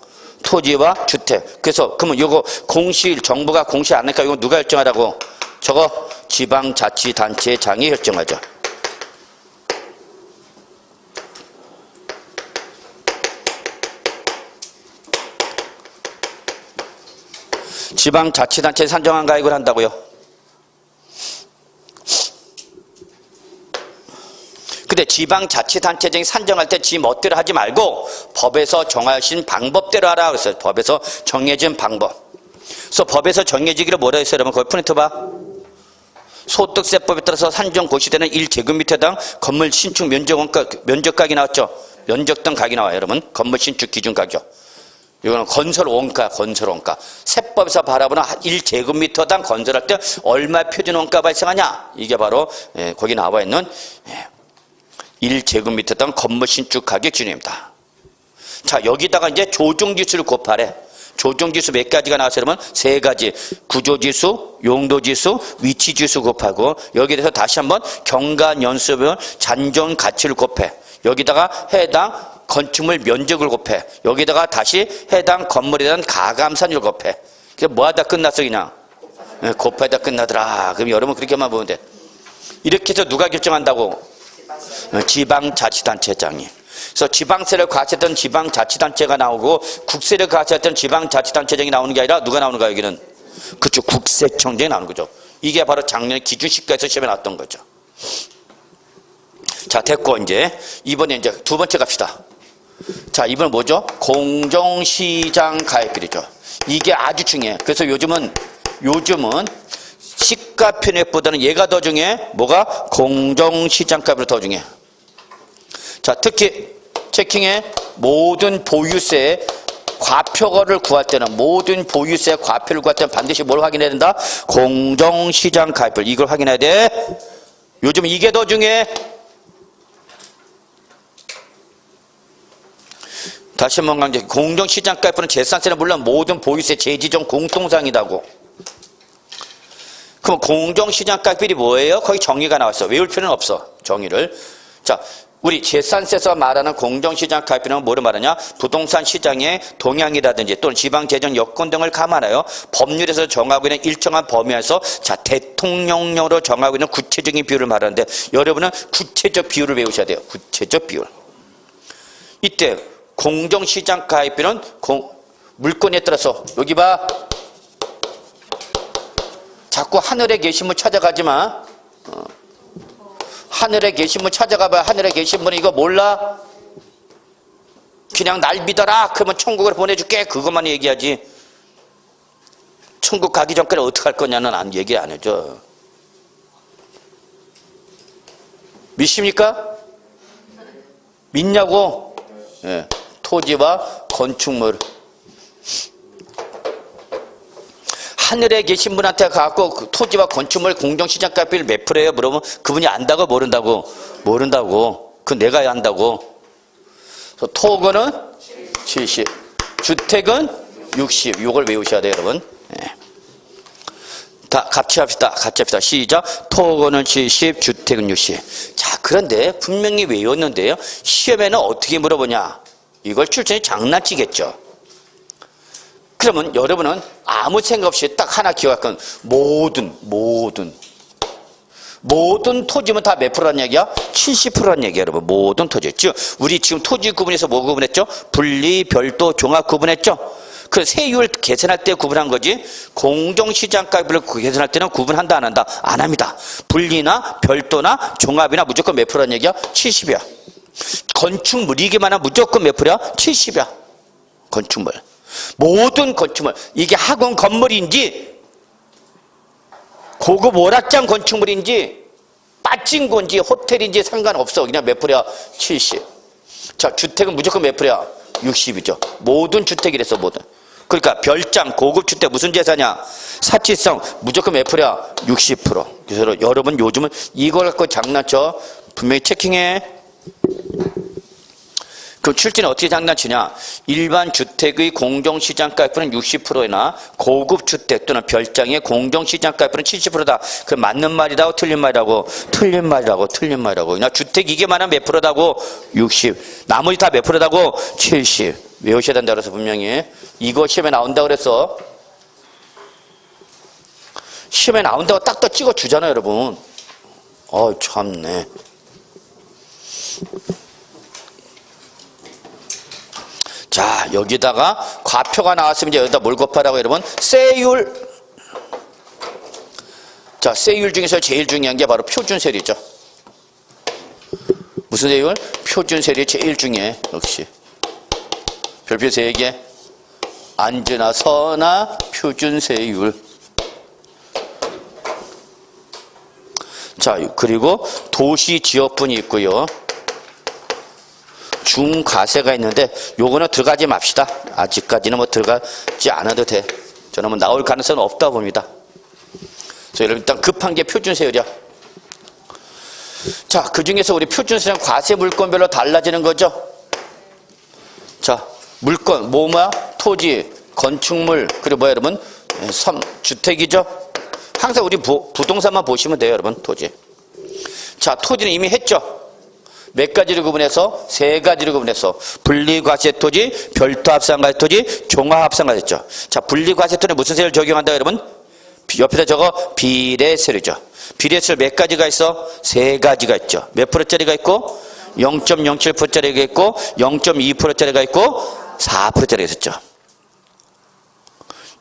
토지와 주택. 그래서 그러면 이거 공시 정부가 공시 안 하니까 이거 누가 결정하라고? 저거 지방자치단체장이 결정하죠. 지방자치단체 산정한 가액을 한다고요. 근데 지방자치단체장이 산정할 때 지 멋대로 하지 말고 법에서 정하신 방법대로 하라 그랬어요. 법에서 정해진 방법. 그래서 법에서 정해지기를 뭐라 했어요? 여러분 거기 프린트 봐. 소득세법에 따라서 산정 고시되는 1제곱미터당 건물 신축 면적가격이 나왔죠. 면적당 가격이 나와요. 여러분 건물 신축 기준 가격. 이거는 건설 원가, 건설 원가. 세법에서 바라보는 1제곱미터당 건설할 때 얼마 표준 원가 발생하냐? 이게 바로 거기 나와 있는 1제곱미터당 건물 신축 가격 기준입니다. 자, 여기다가 이제 조정지수를 곱하래. 조정지수 몇 가지가 나왔어요? 그러면 세 가지. 구조지수, 용도지수, 위치지수 곱하고 여기에 대해서 다시 한번 경관연수별 잔존 가치를 곱해. 여기다가 해당 건축물 면적을 곱해. 여기다가 다시 해당 건물에 대한 가감산율을 곱해. 그래서 뭐하다 끝났어 그냥? 곱하다 끝나더라. 그럼 여러분 그렇게만 보면 돼. 이렇게 해서 누가 결정한다고? 지방자치단체장이. 그래서 지방세를 과세했던 지방자치단체가 나오고 국세를 과세했던 지방자치단체장이 나오는 게 아니라 누가 나오는가 여기는? 그렇죠. 국세청장이 나오는 거죠. 이게 바로 작년에 기준시가에서 시험에 나왔던 거죠. 자, 됐고 이제 이번에 이제 두 번째 갑시다. 자, 이번은 뭐죠? 공정시장 가액비리죠. 이게 아주 중요해. 그래서 요즘은 시가편액보다는 얘가 더 중요해. 뭐가? 공정시장가액비리 더 중요해. 자, 특히 체킹에 모든 보유세 과표를 구할 때는 모든 보유세 과표를 구할 때는 반드시 뭘 확인해야 된다? 공정시장 가액비율. 이걸 확인해야 돼. 요즘 이게 더 중요해. 다시 한번 강조해. 공정시장 가액비율은 재산세는 물론 모든 보유세 재지정 공통상이라고. 그럼 공정시장 가액비율이 뭐예요? 거기 정의가 나왔어. 외울 필요는 없어. 정의를. 자, 우리 재산세에서 말하는 공정시장 가액비율은 뭐를 말하냐? 부동산 시장의 동향이라든지 또는 지방재정 여건 등을 감안하여 법률에서 정하고 있는 일정한 범위에서 대통령령으로 정하고 있는 구체적인 비율을 말하는데 여러분은 구체적 비율을 외우셔야 돼요. 구체적 비율. 이때 공정시장 가액비율은 물건에 따라서 여기 봐. 자꾸 하늘에 계신 분 찾아가지 마. 하늘에 계신 분 찾아가봐야 하늘에 계신 분이 이거 몰라? 그냥 날 믿어라. 그러면 천국으로 보내줄게. 그것만 얘기하지. 천국 가기 전까지 어떻게 할 거냐는 안 얘기 안 해줘. 믿습니까? 믿냐고? 예. 토지와 건축물. 하늘에 계신 분한테 가갖고 그 토지와 건축물 공정시장 가액비율 몇 프로예요? 물어보면 그분이 안다고 모른다고? 모른다고. 그건 내가 안다고. 토거는 70. 주택은 60. 요걸 외우셔야 돼요, 여러분. 예. 다 같이 합시다. 같이 합시다. 시작. 토건은 70, 주택은 60. 자, 그런데 분명히 외웠는데요. 시험에는 어떻게 물어보냐? 이걸 출제이 장난치겠죠. 그러면 여러분은 아무 생각 없이 딱 하나 기억할 건 모든 토지면 다 몇 프로란 얘기야? 70%란 얘기야, 여러분. 모든 토지. 즉, 우리 지금 토지 구분해서 뭐 구분했죠? 분리, 별도, 종합 구분했죠? 그 세율 계산할 때 구분한 거지, 공정시장가를 계산할 때는 구분한다, 안 한다? 안 합니다. 분리나, 별도나, 종합이나 무조건 몇 프로란 얘기야? 70이야. 건축물, 이게만 하면 무조건 몇 프로야? 70이야. 건축물. 모든 건축물. 이게 학원 건물인지, 고급 오락장 건축물인지 빠진 건지 호텔인지 상관없어. 그냥 몇 프로야? 70. 자, 주택은 무조건 몇 프로야? 60이죠. 모든 주택이랬어, 모든. 그러니까 별장, 고급 주택 무슨 재산이야? 사치성 무조건 몇 프로야? 60%. 그래서 여러분 요즘은 이걸 갖고 장난쳐. 분명히 체킹해. 그럼 출제는 어떻게 장난치냐? 일반 주택의 공정시장가액분은 60%이나 고급 주택 또는 별장의 공정시장가액분은 70%다. 그럼 맞는 말이라고 틀린 말이라고? 틀린 말이라고. 그냥 주택 이게 말하면 몇 프로다고? 60. 나머지 다 몇 프로다고? 70. 외우셔야 된다 그래서 분명히. 이거 시험에 나온다 그랬어. 시험에 나온다고 딱 더 찍어주잖아요, 여러분. 참네. 자, 여기다가 과표가 나왔으면 이제 여기다 뭘 곱하라고 여러분? 세율. 자, 세율 중에서 제일 중요한 게 바로 표준세율이죠. 무슨 세율? 표준세율이 제일 중요해. 역시. 별표 3개. 앉으나 서나 표준세율. 자, 그리고 도시 지역분이 있고요. 중과세가 있는데 요거는 들어가지 맙시다. 아직까지는 뭐 들어가지 않아도 돼. 저는 뭐 나올 가능성은 없다 봅니다. 그래서 여러분 일단 급한 게 표준세율이야. 자, 그 중에서 우리 표준세율은 과세 물건별로 달라지는 거죠. 자, 물건 뭐야? 토지, 건축물, 그리고 뭐야 여러분? 주택이죠. 항상 우리 부동산만 보시면 돼요, 여러분. 토지. 자, 토지는 이미 했죠. 몇 가지를 구분해서? 3가지를 구분해서 분리과세 토지, 별도 합산과세 토지, 종합 합산과세 했죠. 자, 분리과세 토지는 무슨 세율 적용한다 여러분? 옆에다 적어 비례세율이죠. 비례세율 몇 가지가 있어? 3가지가 있죠. 몇 프로짜리가 있고 0.07%짜리가 있고 0.2%짜리가 있고 4%짜리가 있었죠.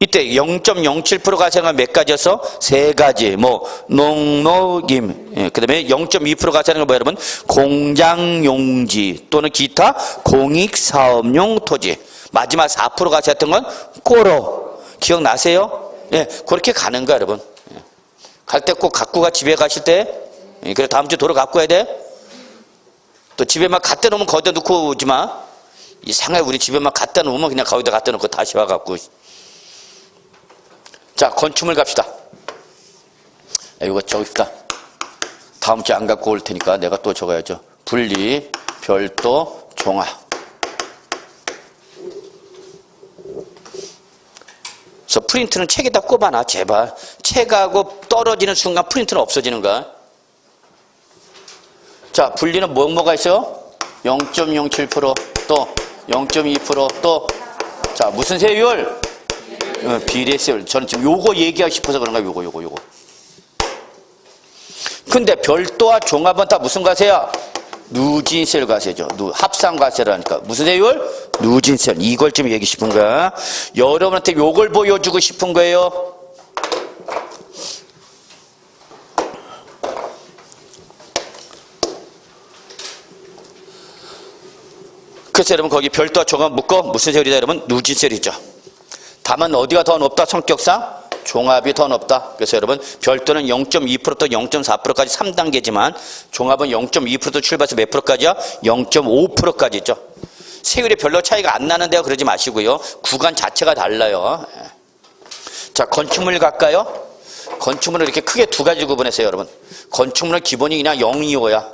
이때 0.07% 과세가 몇 가지였어? 3가지. 뭐 농노김. 그 다음에 0.2% 과세하는 건 뭐야 여러분? 공장용지 또는 기타 공익사업용 토지. 마지막 4% 과세했던 건 꼬로. 기억나세요? 예, 그렇게 가는 거야 여러분. 갈 때 꼭 갖고 가. 집에 가실 때. 그래 다음 주 도로 갖고 가야 돼. 또 집에 막 갖다 놓으면 거기다 놓고 오지 마. 이상하게 우리 집에 막 갖다 놓으면 그냥 거기다 갖다 놓고 다시 와갖고. 자, 건축물 갑시다. 이거 적읍시다. 다음 주에 안 갖고 올 테니까 내가 또 적어야죠. 분리, 별도, 종합. 그래서 프린트는 책에다 꼽아놔, 제발. 책하고 떨어지는 순간 프린트는 없어지는 거야. 자, 분리는 뭐가 있어요? 0.07% 또 0.2% 또. 자, 무슨 세율? 비례세율. 저는 지금 요거 얘기하고 싶어서 그런가, 요거. 근데 별도와 종합은 다 무슨 과세야? 누진세율 과세죠. 합산과세라니까. 무슨 세율? 누진세율. 이걸 좀 얘기 싶은 거야. 여러분한테 요걸 보여주고 싶은 거예요. 그래서 여러분 거기 별도와 종합 묶어 무슨 세율이다 여러분? 누진세율이죠. 다만 어디가 더 높다? 성격상 종합이 더 높다. 그래서 여러분 별도는 0.2%부터 0.4%까지 3단계지만 종합은 0.2% 출발해서 몇 프로까지야? 0.5%까지죠. 세율이 별로 차이가 안 나는데요. 그러지 마시고요. 구간 자체가 달라요. 자, 건축물 갈까요? 건축물을 이렇게 크게 2가지 구분했어요, 여러분. 건축물은 기본이 그냥 025야.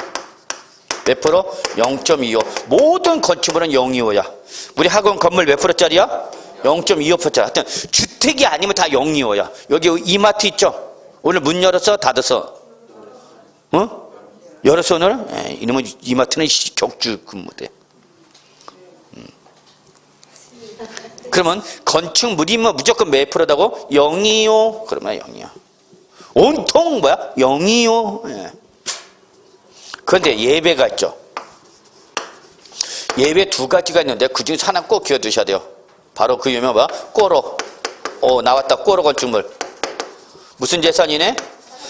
몇 프로? 0.25. 모든 건축물은 025야. 우리 학원 건물 몇 프로짜리야? 0.25%. 하여튼 주택이 아니면 다 025야. 여기 이마트 있죠? 오늘 문 열었어? 닫았어? 어? 열었어 오늘? 이놈은 이마트는 격주 근무대. 그러면 건축물이면 무조건 몇 프로다고? 025. 그러면 0이요. 온통 뭐야? 025. 그런데 예배가 있죠. 예배 두 가지가 있는데 그중에서 하나 꼭 기억두셔야 돼요. 바로 그 유명한 뭐야? 꼬로. 나왔다. 꼬로 건축물. 무슨 재산이네?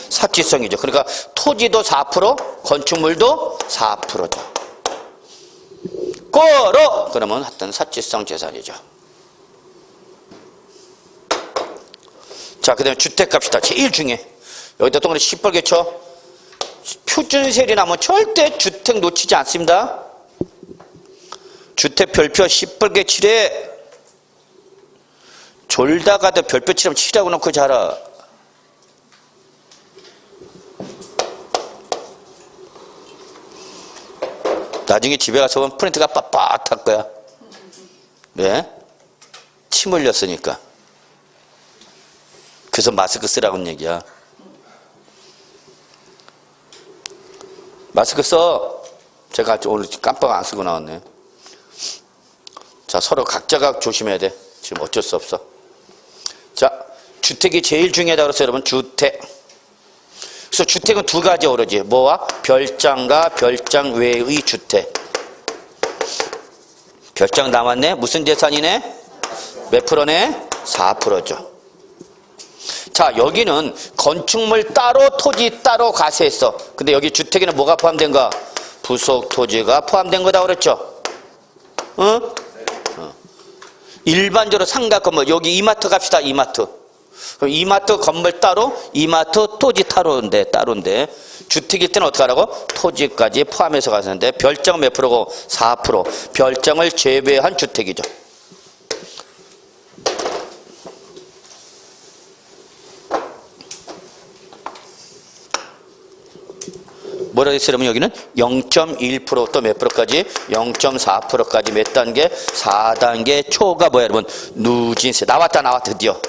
사치성이죠. 그러니까 토지도 4%, 건축물도 4%죠. 꼬로! 그러면 하여튼 사치성 재산이죠. 자, 그 다음에 주택 갑시다. 제일 중요해. 여기다 동그라미 시뻘게 쳐. 표준세율이 나면 절대 주택 놓치지 않습니다. 주택 별표 시뻘게 칠해. 졸다가도 별표 칠하면 칠하고 놓고 자라. 나중에 집에 가서 보면 프린트가 빳빳할 거야. 왜? 침 흘렸으니까. 그래서 마스크 쓰라고 얘기야. 마스크 써. 제가 오늘 깜빡 안 쓰고 나왔네. 자, 서로 각자가 조심해야 돼. 지금 어쩔 수 없어. 자, 주택이 제일 중요하다고 그랬어요, 여러분. 주택. 그래서 주택은 두 가지 오르지. 뭐와? 별장과 별장 외의 주택. 별장 남았네? 무슨 재산이네? 몇 프로네? 4%죠. 자, 여기는 건축물 따로 토지 따로 과세했어. 근데 여기 주택에는 뭐가 포함된가? 부속 토지가 포함된 거다 그랬죠. 응? 일반적으로 상가 건물, 여기 이마트 갑시다. 이마트. 그럼 이마트 건물 따로, 이마트 토지 따로인데 주택일 때는 어떻게 하라고? 토지까지 포함해서 가는데 별장 몇 프로고? 4%. 별장을 제외한 주택이죠. 뭐라고 했어요? 그러면 여기는 0.1% 또 몇 프로까지? 0.4%까지 몇 단계? 4단계 초가 뭐야 여러분? 누진세. 나왔다 드디어.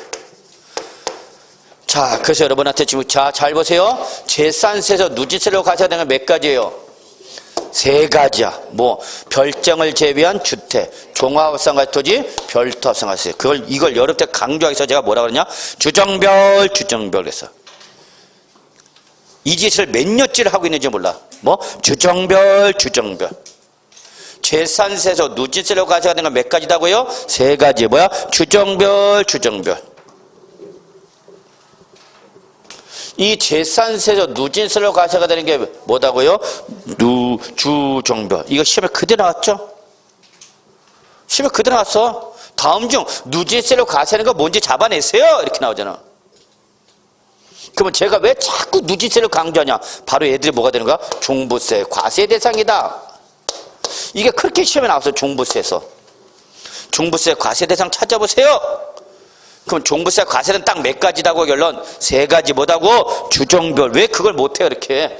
자, 그래서 여러분한테 지금 잘 보세요. 재산세에서 누진세로 가셔야 되는 건 몇 가지예요? 세 가지야. 뭐 별장을 제외한 주택, 종합상가 토지, 별도합상가세. 이걸 여름 때 강조하기 위해서 제가 뭐라 그러냐? 주정별 그랬어. 이 짓을 몇 년째를 하고 있는지 몰라. 뭐? 주정별. 재산세에서 누진세로 가져야 되는 건 몇 가지다고요? 세 가지. 뭐야? 주정별. 이 재산세에서 누진세로 가져야 되는 게 뭐다고요? 주정별. 이거 시험에 그대로 나왔죠? 시험에 그대로 나왔어. 다음 중 누진세로 가세하는 거 뭔지 잡아내세요. 이렇게 나오잖아. 그러면 제가 왜 자꾸 누진세를 강조하냐? 바로 애들이 뭐가 되는가? 종부세, 과세 대상이다. 이게 그렇게 시험에 나왔어요. 종부세에서. 종부세, 과세 대상 찾아보세요. 그럼 종부세, 과세는 딱 몇 가지다고 결론? 세 가지 뭐다고? 주정별. 왜 그걸 못해요 이렇게?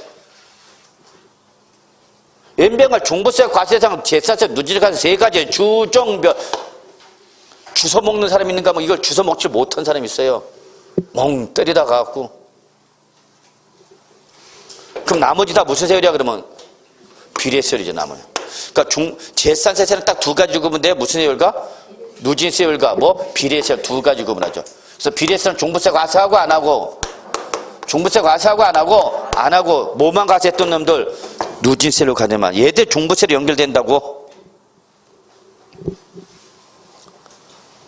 연병할 종부세, 과세 대상, 재산세, 누진세 가세 세 가지. 주정별. 주워 먹는 사람 있는가? 뭐 이걸 주워 먹지 못한 사람이 있어요. 멍 때리다 가갖고. 그럼 나머지 다 무슨 세율이야 그러면? 비례세율이죠 나머지. 그러니까 재산세는 딱 두 가지 구분돼. 무슨 세율과? 누진세율과 뭐? 비례세율 두 가지 구분하죠. 그래서 비례세는 종부세 과세하고 안 하고, 종부세 과세하고 안 하고 뭐만 과세했던 놈들? 누진세로 가내만. 얘들 종부세로 연결된다고.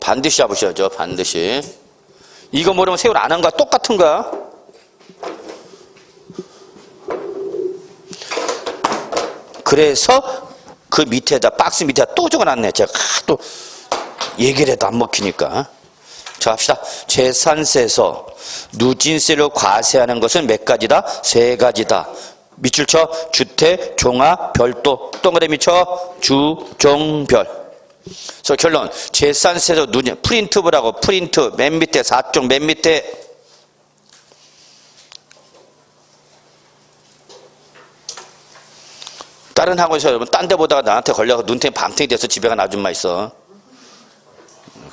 반드시 잡으셔야죠. 반드시. 이거 모르면 세율 안 한 거야? 똑같은 거야? 그래서 그 밑에다, 박스 밑에다 또 적어놨네. 제가 또 얘기를 해도 안 먹히니까. 자, 합시다. 재산세에서 누진세를 과세하는 것은 몇 가지다? 세 가지다. 밑줄 쳐. 주택, 종합, 별도. 동그라미 쳐. 주종별. 그래서 결론. 재산세에서 누진, 프린트 보라고. 프린트. 맨 밑에 4쪽 맨 밑에. 다른 학원에서 여러분 딴 데 보다가 나한테 걸려서 눈탱이 밤탱이 돼서 집에 간 아줌마 있어.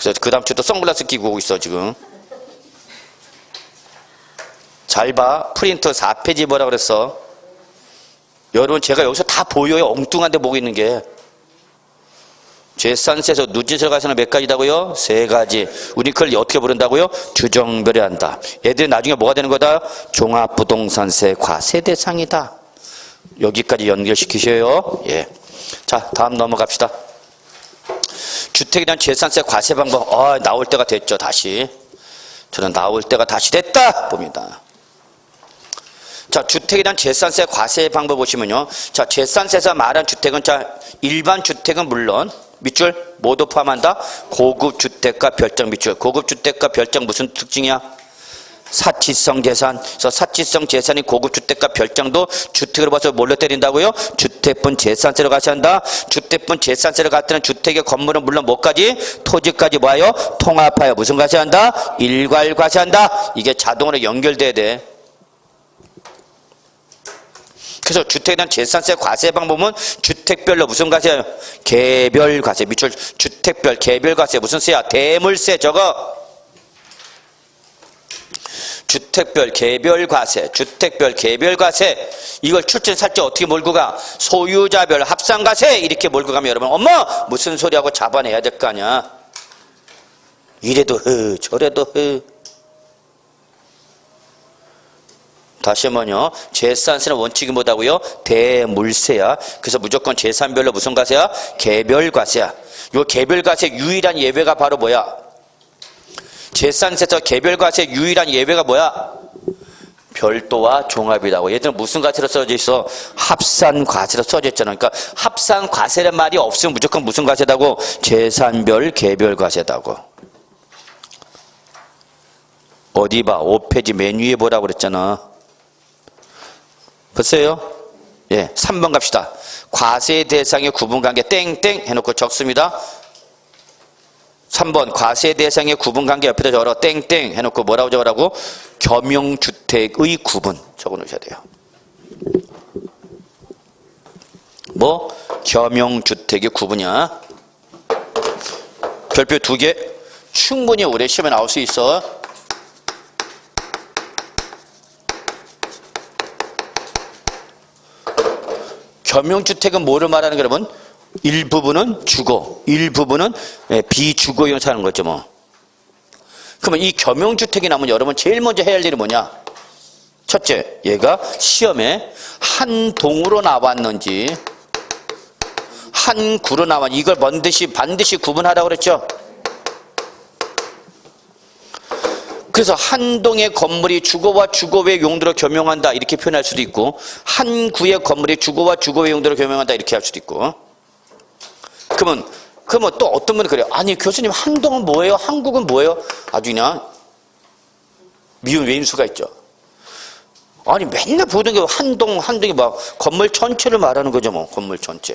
그래서 그 다음 주 또 선글라스 끼고 오고 있어 지금. 잘 봐. 프린터 4페이지 뭐라 그랬어? 여러분 제가 여기서 다 보여요. 엉뚱한데 보고 있는 게. 죄산세에서 누진세로 가서는 몇 가지다고요? 3가지. 우리 그걸 어떻게 부른다고요? 주정별회한다. 얘들이 나중에 뭐가 되는 거다? 종합부동산세 과세 대상이다. 여기까지 연결시키셔요. 예. 자, 다음 넘어갑시다. 주택에 대한 재산세 과세 방법. 나올 때가 됐죠. 다시. 저는 나올 때가 다시 됐다 봅니다. 자, 주택에 대한 재산세 과세 방법 보시면요. 자, 재산세에서 말한 주택은, 자, 일반 주택은 물론 밑줄 모두 포함한다. 고급 주택과 별장 밑줄. 고급 주택과 별장 무슨 특징이야? 사치성 재산. 그래서 사치성 재산이 고급 주택과 별장도 주택으로 봐서 뭘로 때린다고요? 주택분 재산세로 가셔한다. 주택분 재산세로 갈 때는 주택의 건물은 물론 뭐까지? 토지까지 뭐예요? 통합하여 무슨 과세한다? 일괄 과세한다. 이게 자동으로 연결돼야 돼. 그래서 주택에 대한 재산세 과세 방법은 주택별로 무슨 과세예요? 개별 과세. 밑줄 주택별 개별 과세 무슨 세야? 대물세. 저거 주택별 개별 과세. 주택별 개별 과세. 이걸 출전 살짝 어떻게 몰고 가? 소유자별 합산 과세. 이렇게 몰고 가면 여러분 엄마 무슨 소리하고 잡아내야 될 거 아니야. 이래도 저래도 다시 한번요. 재산세는 원칙이 뭐다고요? 대물세야. 그래서 무조건 재산별로 무슨 과세야? 개별 과세야. 요 개별 과세 유일한 예외가 바로 뭐야? 재산세에서 개별 과세 유일한 예외가 뭐야? 별도와 종합이라고. 얘들은 무슨 과세로 써져 있어? 합산 과세로 써져 있잖아. 그러니까 합산 과세란 말이 없으면 무조건 무슨 과세다고? 재산별 개별 과세다고. 어디 봐. 5페이지 맨 위에 보라고 그랬잖아. 보세요. 예, 3번 갑시다. 과세 대상의 구분관계 땡땡 해놓고 적습니다. 3번 과세 대상의 구분관계 옆에다 적어라. 땡땡 해놓고 뭐라고 적으라고? 겸용주택의 구분 적어놓으셔야 돼요. 뭐? 겸용주택의 구분이야. 별표 2개 충분히 올해 시험에 나올 수 있어. 겸용주택은 뭐를 말하는 거야, 여러분? 일부분은 주거, 일부분은 비주거용 사는 거죠, 뭐. 그러면 이 겸용주택이 나오면 여러분 제일 먼저 해야 할 일이 뭐냐? 첫째, 얘가 시험에 한 동으로 나왔는지, 한 구로 나왔는지, 이걸 반드시 구분하라고 그랬죠? 그래서 한 동의 건물이 주거와 주거의 용도로 겸용한다 이렇게 표현할 수도 있고 한 구의 건물이 주거와 주거의 용도로 겸용한다 이렇게 할 수도 있고 그러면 또 어떤 분이 그래요. 아니 교수님 한동은 뭐예요? 한국은 뭐예요? 아주 그냥 미운 외인수가 있죠. 아니 맨날 보던 게 한동이 막 건물 전체를 말하는 거죠. 뭐 건물 전체.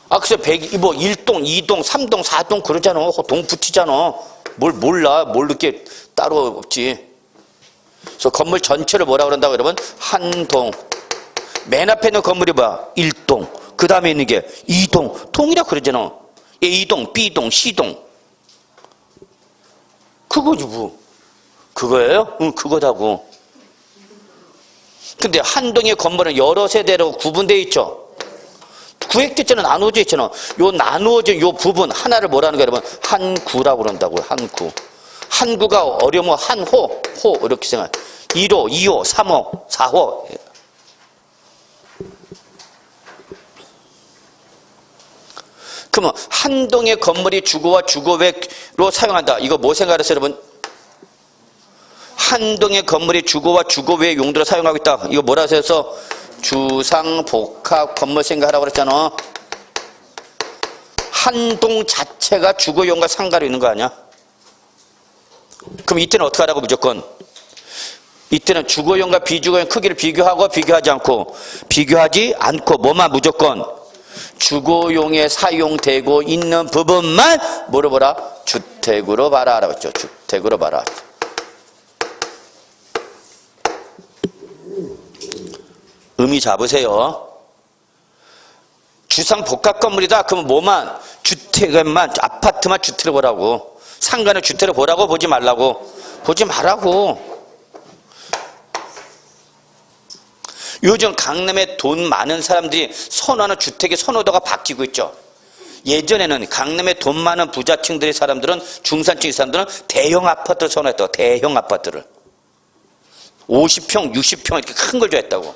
그래서 1동, 2동, 3동, 4동 그러잖아. 동 붙이잖아. 뭘 몰라. 모르게 따로 없지. 그래서 건물 전체를 뭐라 그런다고 여러분? 한 동. 맨 앞에 있는 건물이 뭐야? 1동. 그 다음에 있는 게 2동. 동이라 그러잖아. A동, B동, C동. 그거지 뭐. 그거예요? 응, 그거다고. 근데 한 동의 건물은 여러 세대로 구분되어 있죠. 구획제처럼 나누어져 있잖아. 요 나누어진 요 부분 하나를 뭐라는 거야 여러분? 한 구라고 그런다고요. 한 구. 한 구가 어려우면 한 호 이렇게 생각해. 1호, 2호, 3호, 4호. 그러면 한 동의 건물이 주거와 주거외로 사용한다. 이거 뭐 생각하세요 여러분? 한 동의 건물이 주거와 주거외 용도로 사용하고 있다. 이거 뭐라 해서 주상복합 건물 생각하라고 그랬잖아. 한 동 자체가 주거용과 상가로 있는 거 아니야? 그럼 이때는 어떻게 하라고 무조건? 이때는 주거용과 비주거용 크기를 비교하고 비교하지 않고 뭐만 무조건 주거용에 사용되고 있는 부분만 뭐로 보라? 주택으로 봐라 라고 했죠. 주택으로 봐라. 의미 잡으세요. 주상복합 건물이다. 그러면 뭐만? 주택 주택만, 아파트만 주택을 보라고. 상가는 주택을 보라고, 보지 말라고. 보지 말라고. 요즘 강남에 돈 많은 사람들이 선호하는 주택의 선호도가 바뀌고 있죠. 예전에는 강남에 돈 많은 부자층들의 사람들은, 중산층의 사람들은 대형 아파트를 선호했다고. 대형 아파트를 50평 60평 이렇게 큰 걸 좋아했다고.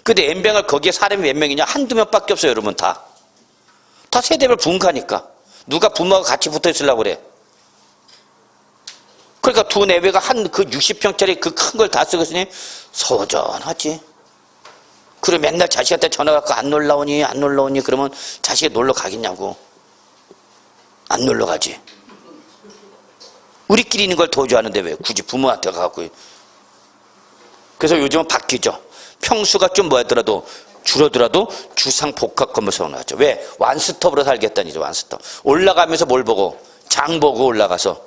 근데 N병을 거기에 사람이 몇 명이냐? 한두 명밖에 없어요. 여러분. 다 세대별 분가니까 누가 부모가 같이 붙어 있으려고 그래. 그러니까 두 내외가 한 그 60평짜리 그 큰 걸 다 쓰고 있으니 소전하지. 그리고 맨날 자식한테 전화 갖고 안 놀러 오니 안 놀러 오니 그러면 자식이 놀러 가겠냐고. 안 놀러 가지. 우리끼리 있는 걸 더 좋아하는데 왜 굳이 부모한테 가갖고. 그래서 요즘은 바뀌죠. 평수가 좀 뭐였더라도 줄어들어도 주상복합 건물 선호하죠. 왜? 완스톱으로 살겠다는 이죠. 완스톱. 올라가면서 뭘 보고? 장 보고 올라가서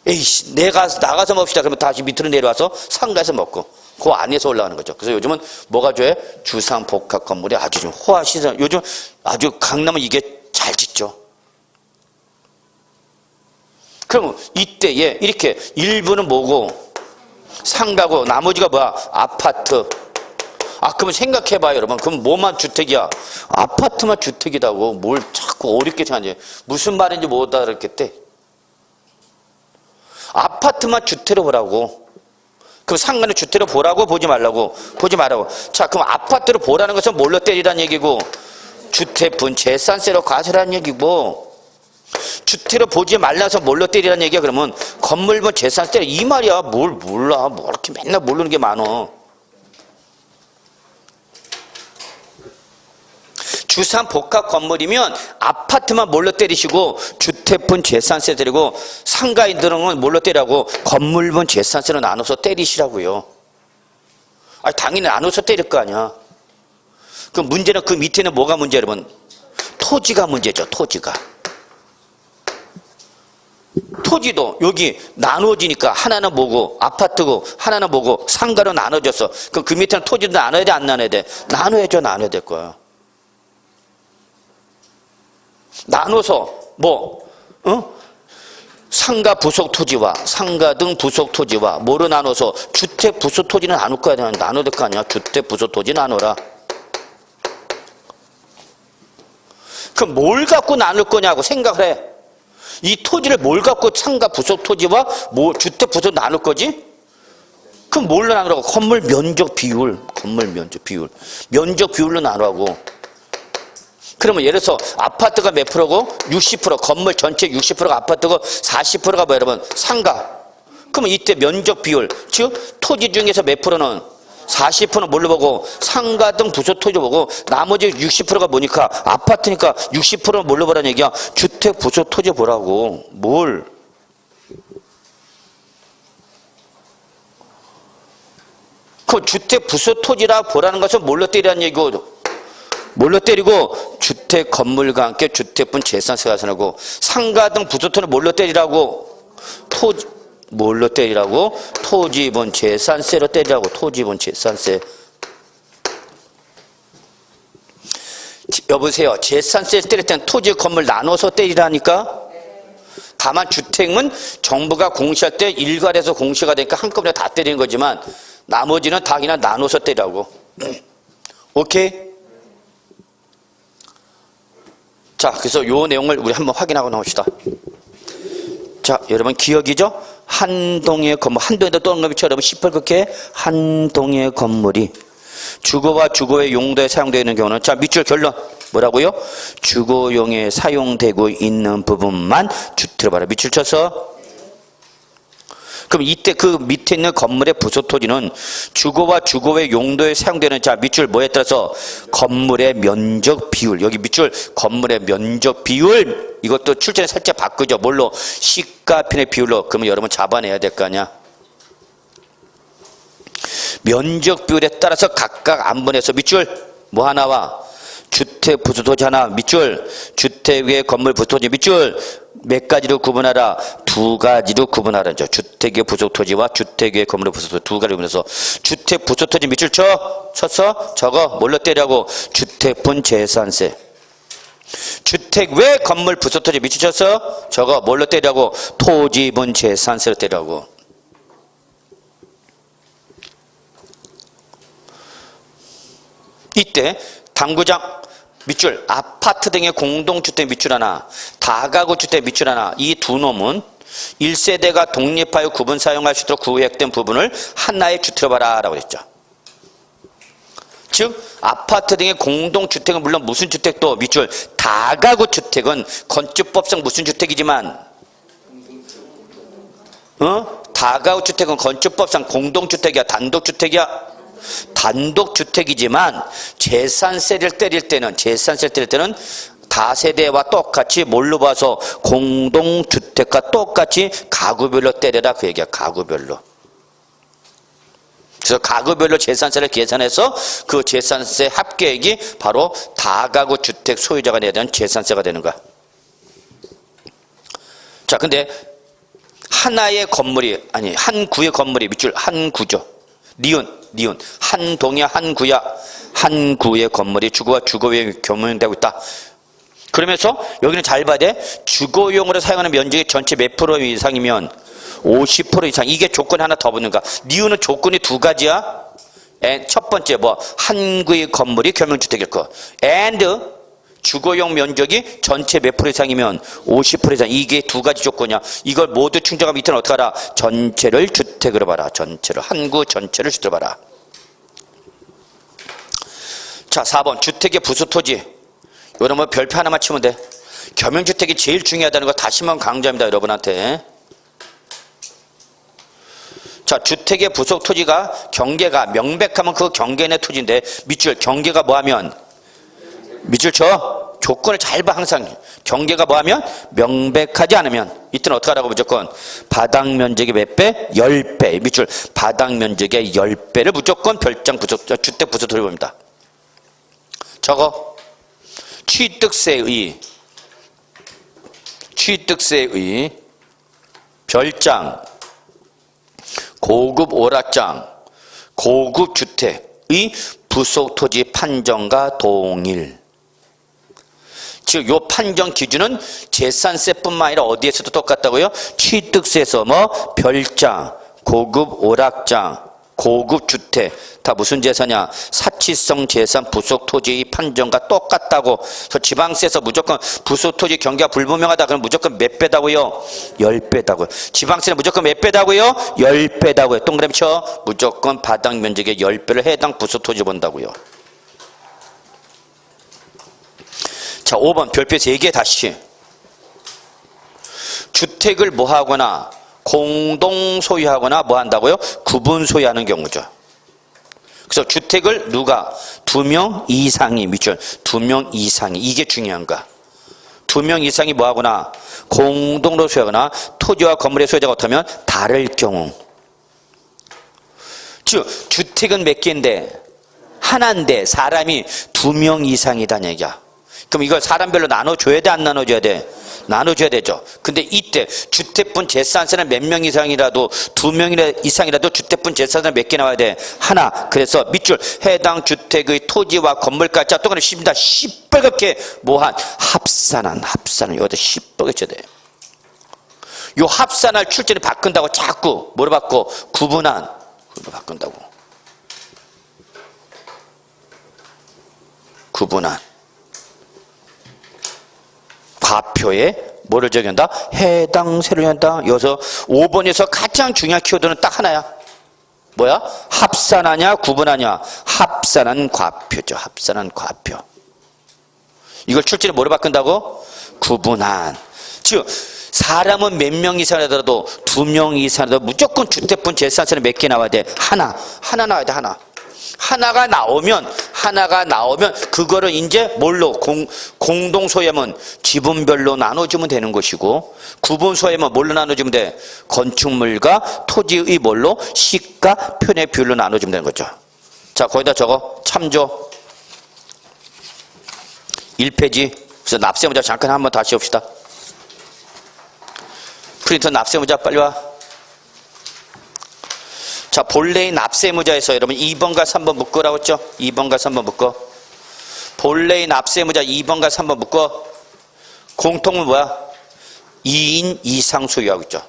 에이씨 내가 나가서 먹읍시다. 그러면 다시 밑으로 내려와서 상가에서 먹고 그 안에서 올라가는 거죠. 그래서 요즘은 뭐가 좋아요? 주상복합 건물이 아주 좀 호화시설. 요즘 아주 강남은 이게 잘 짓죠. 그럼 이때에 이렇게 일부는 뭐고? 상가고 나머지가 뭐야? 아파트. 그러면 생각해봐요, 여러분. 그럼 뭐만 주택이야? 아파트만 주택이라고. 뭘 자꾸 어렵게 생각하지? 무슨 말인지 못 알아듣겠대. 아파트만 주택으로 보라고. 그럼 상가는 주택으로 보라고, 보지 말라고? 보지 말라고. 자, 그럼 아파트로 보라는 것은 뭘로 때리라는 얘기고, 주택분 재산세로 과세라는 얘기고, 주택으로 보지 말라서 뭘로 때리라는 얘기야. 그러면 건물분 재산세 때려. 이 말이야. 뭘 몰라. 뭐 이렇게 맨날 모르는 게 많어. 주상복합 건물이면 아파트만 뭘로 때리시고 주택분 재산세 때리고 상가인들은 뭘로 때리라고? 건물분 재산세로 나눠서 때리시라고요. 당연히 나눠서 때릴 거 아니야. 그 문제는 그 밑에는 뭐가 문제야, 여러분? 토지가 문제죠. 토지가. 토지도 여기 나눠지니까 하나는 뭐고 아파트고 하나는 뭐고 상가로 나눠졌어. 그럼 그 밑에는 토지도 나눠야 돼, 안 나눠야 돼? 나눠야죠. 나눠야 될 거야. 나눠서 상가 부속 토지와 상가 등 부속 토지와 뭐로 나눠서 주택 부속 토지는 나눌 거야. 나눠야 될 거 아니야. 주택 부속 토지 나눠라. 그럼 뭘 갖고 나눌 거냐고 생각을 해. 이 토지를 뭘 갖고 상가 부속 토지와 주택 부속 나눌 거지? 그럼 뭘로 나누라고? 건물 면적 비율. 건물 면적 비율. 면적 비율로 나누라고. 그러면 예를 들어서 아파트가 몇 프로고? 60%. 건물 전체 60%가 아파트고 40%가 뭐야, 여러분? 상가. 그러면 이때 면적 비율. 즉 토지 중에서 몇 프로는? 40%는 뭘로 보고? 상가 등 부속 토지 보고 나머지 60%가 뭐니까? 아파트니까 60%는 뭘로 보라는 얘기야? 주택 부속 토지 보라고. 뭘? 그 주택 부속 토지라 보라는 것은 뭘로 때리라는 얘기고? 뭘로 때리고? 주택 건물과 함께 주택분 재산세 과세하고 상가 등 부속 토지는 뭘로 때리라고? 뭘로 때리라고? 토지분 재산세로 때리라고. 토지분 재산세. 여보세요. 재산세 때릴 때는 토지 건물 나눠서 때리라니까? 다만 주택은 정부가 공시할 때 일괄해서 공시가 되니까 한꺼번에 다 때리는 거지만 나머지는 다 그냥 나눠서 때리라고. 오케이? 자, 그래서 요 내용을 우리 한번 확인하고 나옵시다. 자, 여러분 기억이죠? 한 동의 건물, 한 동에다 또 언급했죠? 여러분 시뻘겋게 한 동의 건물이 주거와 주거의 용도에 사용되는 경우는, 자, 밑줄 결론 뭐라고요? 주거용에 사용되고 있는 부분만 주택으로 봐라. 밑줄 쳐서. 그럼 이때 그 밑에 있는 건물의 부속 토지는 주거와 주거의 용도에 사용되는, 자, 밑줄 뭐에 따라서? 건물의 면적 비율. 여기 밑줄 건물의 면적 비율. 이것도 출제는 살짝 바꾸죠. 뭘로? 시가편의 비율로. 그러면 여러분 잡아내야 될 거 아니야. 면적 비율에 따라서 각각 안분해서 밑줄 뭐 하나와? 주택 부속 토지 하나. 밑줄 주택의 건물 부속 토지. 밑줄 몇 가지로 구분하라? 두 가지로 구분하라죠. 주택의 부속 토지와 주택의 건물의 부속 토지 두 가지로 구분해서 주택 부속 토지 밑줄 쳤어? 저거 뭘로 때리라고? 주택분 재산세. 주택 외 건물 부속 토지 미치셨어? 저거 뭘로 때리라고? 토지분 재산세로 때리라고. 이때 당구장 밑줄 아파트 등의 공동주택 밑줄 하나, 다가구 주택 밑줄 하나, 이 두 놈은 1세대가 독립하여 구분 사용할 수 있도록 구획된 부분을 하나의 주택으로 봐라 라고 했죠. 즉 아파트 등의 공동주택은 물론 무슨 주택도 밑줄 다가구 주택은 건축법상 무슨 주택이지만 다가구 주택은 건축법상 공동주택이야 단독주택이야? 단독주택이지만 재산세를 때릴 때는 다세대와 똑같이 뭘로 봐서 공동주택과 똑같이 가구별로 때려라 그 얘기야. 가구별로. 그래서 가구별로 재산세를 계산해서 그 재산세 합계액이 바로 다가구 주택 소유자가 내야 되는 재산세가 되는 거야. 자, 근데 하나의 건물이 아니 한 구의 건물이 밑줄 한 구죠. 니은 한 동이야 한 구야. 한 구의 건물이 주거와 주거용에 겸용되고 있다. 그러면서 여기는 잘 봐야 돼. 주거용으로 사용하는 면적이 전체 몇 프로 이상이면 50% 이상. 이게 조건이 하나 더 붙는 거야. 니은은 조건이 두 가지야. 첫 번째 한 구의 건물이 겸용주택일 거. and 주거용 면적이 전체 몇 프로 이상이면 50% 이상. 이게 두 가지 조건이야. 이걸 모두 충족하면 밑에는 어떻게 하라? 전체를 주택으로 봐라. 전체를. 한 구 전체를 주택으로 봐라. 자, 4번 주택의 부수토지. 여러분 별표 하나만 치면 돼. 겸용주택이 제일 중요하다는 거 다시만 강조합니다. 여러분한테. 자, 주택의 부속 토지가 경계가 명백하면 그 경계 내 토지인데 밑줄 경계가 뭐하면 밑줄 쳐. 조건을 잘 봐. 항상 경계가 뭐하면 명백하지 않으면 이때는 어떻게 하라고? 무조건 바닥 면적의 몇 배? 10배. 밑줄 바닥 면적의 10배를 무조건 별장 부속 주택 부속 토지 봅니다. 저거 취득세의 별장, 고급 오락장, 고급 주택의 부속 토지 판정과 동일. 즉, 요 판정 기준은 재산세뿐만 아니라 어디에서도 똑같다고요? 취득세에서 별장, 고급 오락장, 고급 주택 다 무슨 재산이야? 사치성 재산 부속 토지의 판정과 똑같다고. 그래서 지방세에서 무조건 부속 토지 경계가 불분명하다 그러면 무조건 몇 배다고요? 10배다고요. 지방세는 무조건 몇 배다고요? 10배다고요. 동그라미 쳐. 무조건 바닥 면적의 10배를 해당 부속 토지 본다고요. 자, 5번 별표 3개 다시. 주택을 뭐하거나 공동 소유하거나 뭐 한다고요? 구분 소유하는 경우죠. 그래서 주택을 누가 2명 이상이 밑줄 2명 이상이 이게 중요한 거야. 2명 이상이 뭐 하거나 공동으로 소유하거나 토지와 건물의 소유자가 어떠면 다를 경우. 즉 주택은 몇 개인데 하나인데 사람이 2명 이상이다는 얘기야. 그럼 이걸 사람별로 나눠줘야 돼 안 나눠줘야 돼? 나눠줘야 되죠. 근데 이때 주택분 재산세는 몇 명 이상이라도 2명 이상이라도 주택분 재산세는 몇 개 나와야 돼? 하나. 그래서 밑줄 해당 주택의 토지와 건물까지 자 동그라미 씹니다. 시뻘겋게 뭐한 합산한 여기다 시뻘겋게 돼. 요 합산할 출제를 바꾼다고 자꾸 뭐로 바꿔? 구분한 그걸로 바꾼다고. 구분한 과표에 뭐를 적용한다? 해당 세를 한다. 여기서 5번에서 가장 중요한 키워드는 딱 하나야. 뭐야? 합산하냐 구분하냐. 합산한 과표죠. 합산한 과표. 이걸 출제를 뭐로 바꾼다고? 구분한. 즉 사람은 몇 명 이상이라도 2명 이상이라도 무조건 주택분 재산세는 몇 개 나와야 돼? 하나 나와야 돼. 하나가 나오면 그거를 이제 뭘로 공동 소유하면 지분별로 나눠주면 되는 것이고 구분 소유하면 뭘로 나눠주면 돼? 건축물과 토지의 뭘로? 시가 편의 비율로 나눠주면 되는 거죠. 자, 거기다 적어. 참조 1페이지. 그래서 납세문자 잠깐 한번 다시 봅시다. 프린터 납세문자 빨리 와. 자, 본래의 납세무자에서 여러분 2번과 3번 묶으라고 했죠? 2번과 3번 묶어. 본래인 납세의무자 2번과 3번 묶어. 공통은 뭐야? 2인 이상 소유하고 있죠.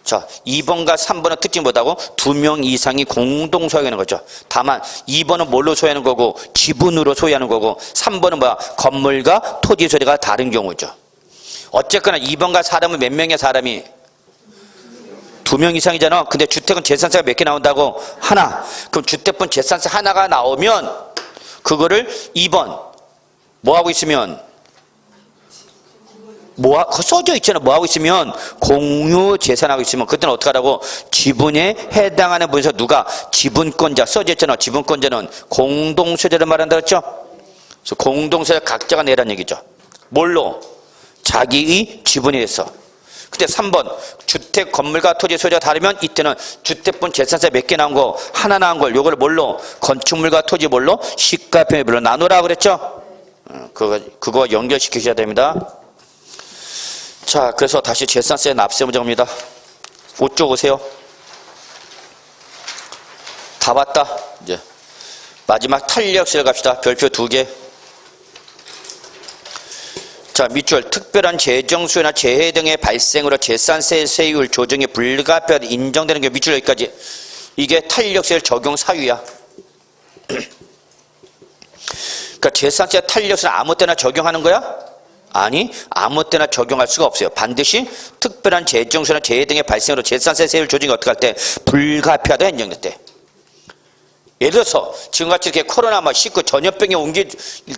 자, 2번과 3번의 특징이 뭐다고? 2명 이상이 공동 소유하는 거죠. 다만 2번은 뭘로 소유하는 거고 지분으로 소유하는 거고 3번은 뭐야? 건물과 토지 소유가 다른 경우죠. 어쨌거나 2번과 4번은 몇 명의 사람이? 2명 이상이잖아. 근데 주택은 재산세가 몇 개 나온다고? 하나. 그럼 주택분 재산세 하나가 나오면 그거를 2번 뭐 하고 있으면 써져 있잖아. 뭐 하고 있으면 공유 재산하고 있으면 그때는 어떻게 하라고? 지분에 해당하는 분에서 누가 지분권자 써져 있잖아. 지분권자는 공동소유자를 말한다 그랬죠? 그래서 공동소유자 각자가 내란 얘기죠. 뭘로? 자기의 지분에 대해서. 근데 3번 주택 건물과 토지 소유자가 다르면 이때는 주택분 재산세 몇 개 나온 거 하나 나온 걸 요걸 뭘로? 건축물과 토지 뭘로? 시가평별로 나누라 그랬죠? 그거 연결시키셔야 됩니다. 자, 그래서 다시 재산세 납세 문제입니다. 5쪽 오세요. 다 봤다. 이제 마지막 탄력세를 갑시다. 별표 2개. 자, 밑줄 특별한 재정수요나 재해 등의 발생으로 재산세 세율 조정이 불가피하게 인정되는 게 밑줄 여기까지. 이게 탄력세율 적용 사유야. 그러니까 재산세 탄력세는 아무 때나 적용하는 거야? 아니, 아무 때나 적용할 수가 없어요. 반드시 특별한 재정수나 재해 등의 발생으로 재산세 세율 조정이 어떻게 할 때? 불가피하다 인정됐대. 예를 들어서 지금같이 이렇게 코로나 19 전염병이 옮길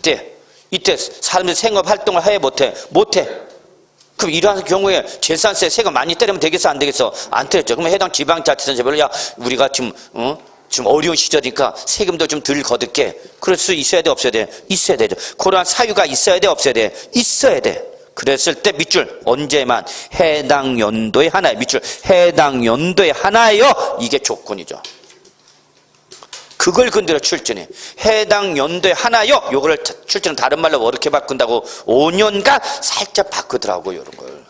때 이때 사람들이 생업 활동을 해 못해? 못해. 그럼 이러한 경우에 재산세 세금 많이 때리면 되겠어 안 되겠어? 안 때렸죠. 그러면 해당 지방자치단체별로 야 우리가 지금 어려운 시절이니까 세금도 좀 덜 거둘게. 그럴 수 있어야 돼 없어야 돼? 있어야 되죠. 그러한 사유가 있어야 돼 없어야 돼? 있어야 돼. 그랬을 때 밑줄 언제만 해당 연도에 하나에 밑줄 해당 연도에 하나예요. 이게 조건이죠. 그걸 건드려 출전해. 해당 연도에 하나요. 요거를 출전은 다른 말로 어떻게 바꾼다고? 5년간 살짝 바꾸더라고 이런 걸.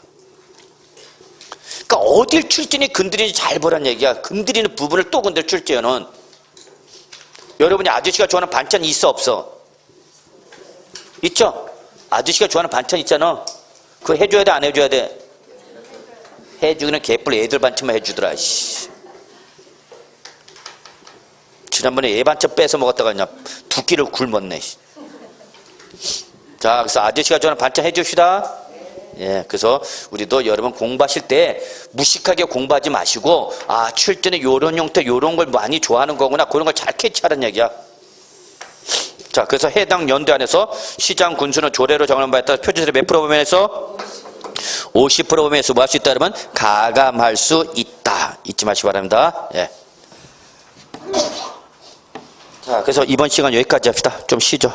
그러니까 어딜 출전이 건드리는지 잘 보란 얘기야. 건드리는 부분을 또 건드려 출전은. 여러분이 아저씨가 좋아하는 반찬 있어 없어? 있죠? 아저씨가 좋아하는 반찬 있잖아. 그거 해줘야 돼 안 해줘야 돼? 해주기는 개뿔 애들 반찬만 해주더라. 씨. 지난번에 애 반찬 뺏어 먹었다가 그냥 두 끼를 굶었네. 자, 그래서 아저씨가 좋아하는 반찬 해줍시다. 예, 그래서 우리도 여러분 공부하실 때 무식하게 공부하지 마시고 아 출전에 요런 형태 요런 걸 많이 좋아하는 거구나 그런 걸 잘 캐치하라는 얘기야. 자, 그래서 해당 연도 안에서 시장 군수는 조례로 정하는 바에 따라 표준세율 몇 프로 범위에서 50% 범위에서 뭐 할 수 있다 그러면 가감할 수 있다. 잊지 마시기 바랍니다. 예. 자, 그래서 이번 시간 여기까지 합시다. 좀 쉬죠.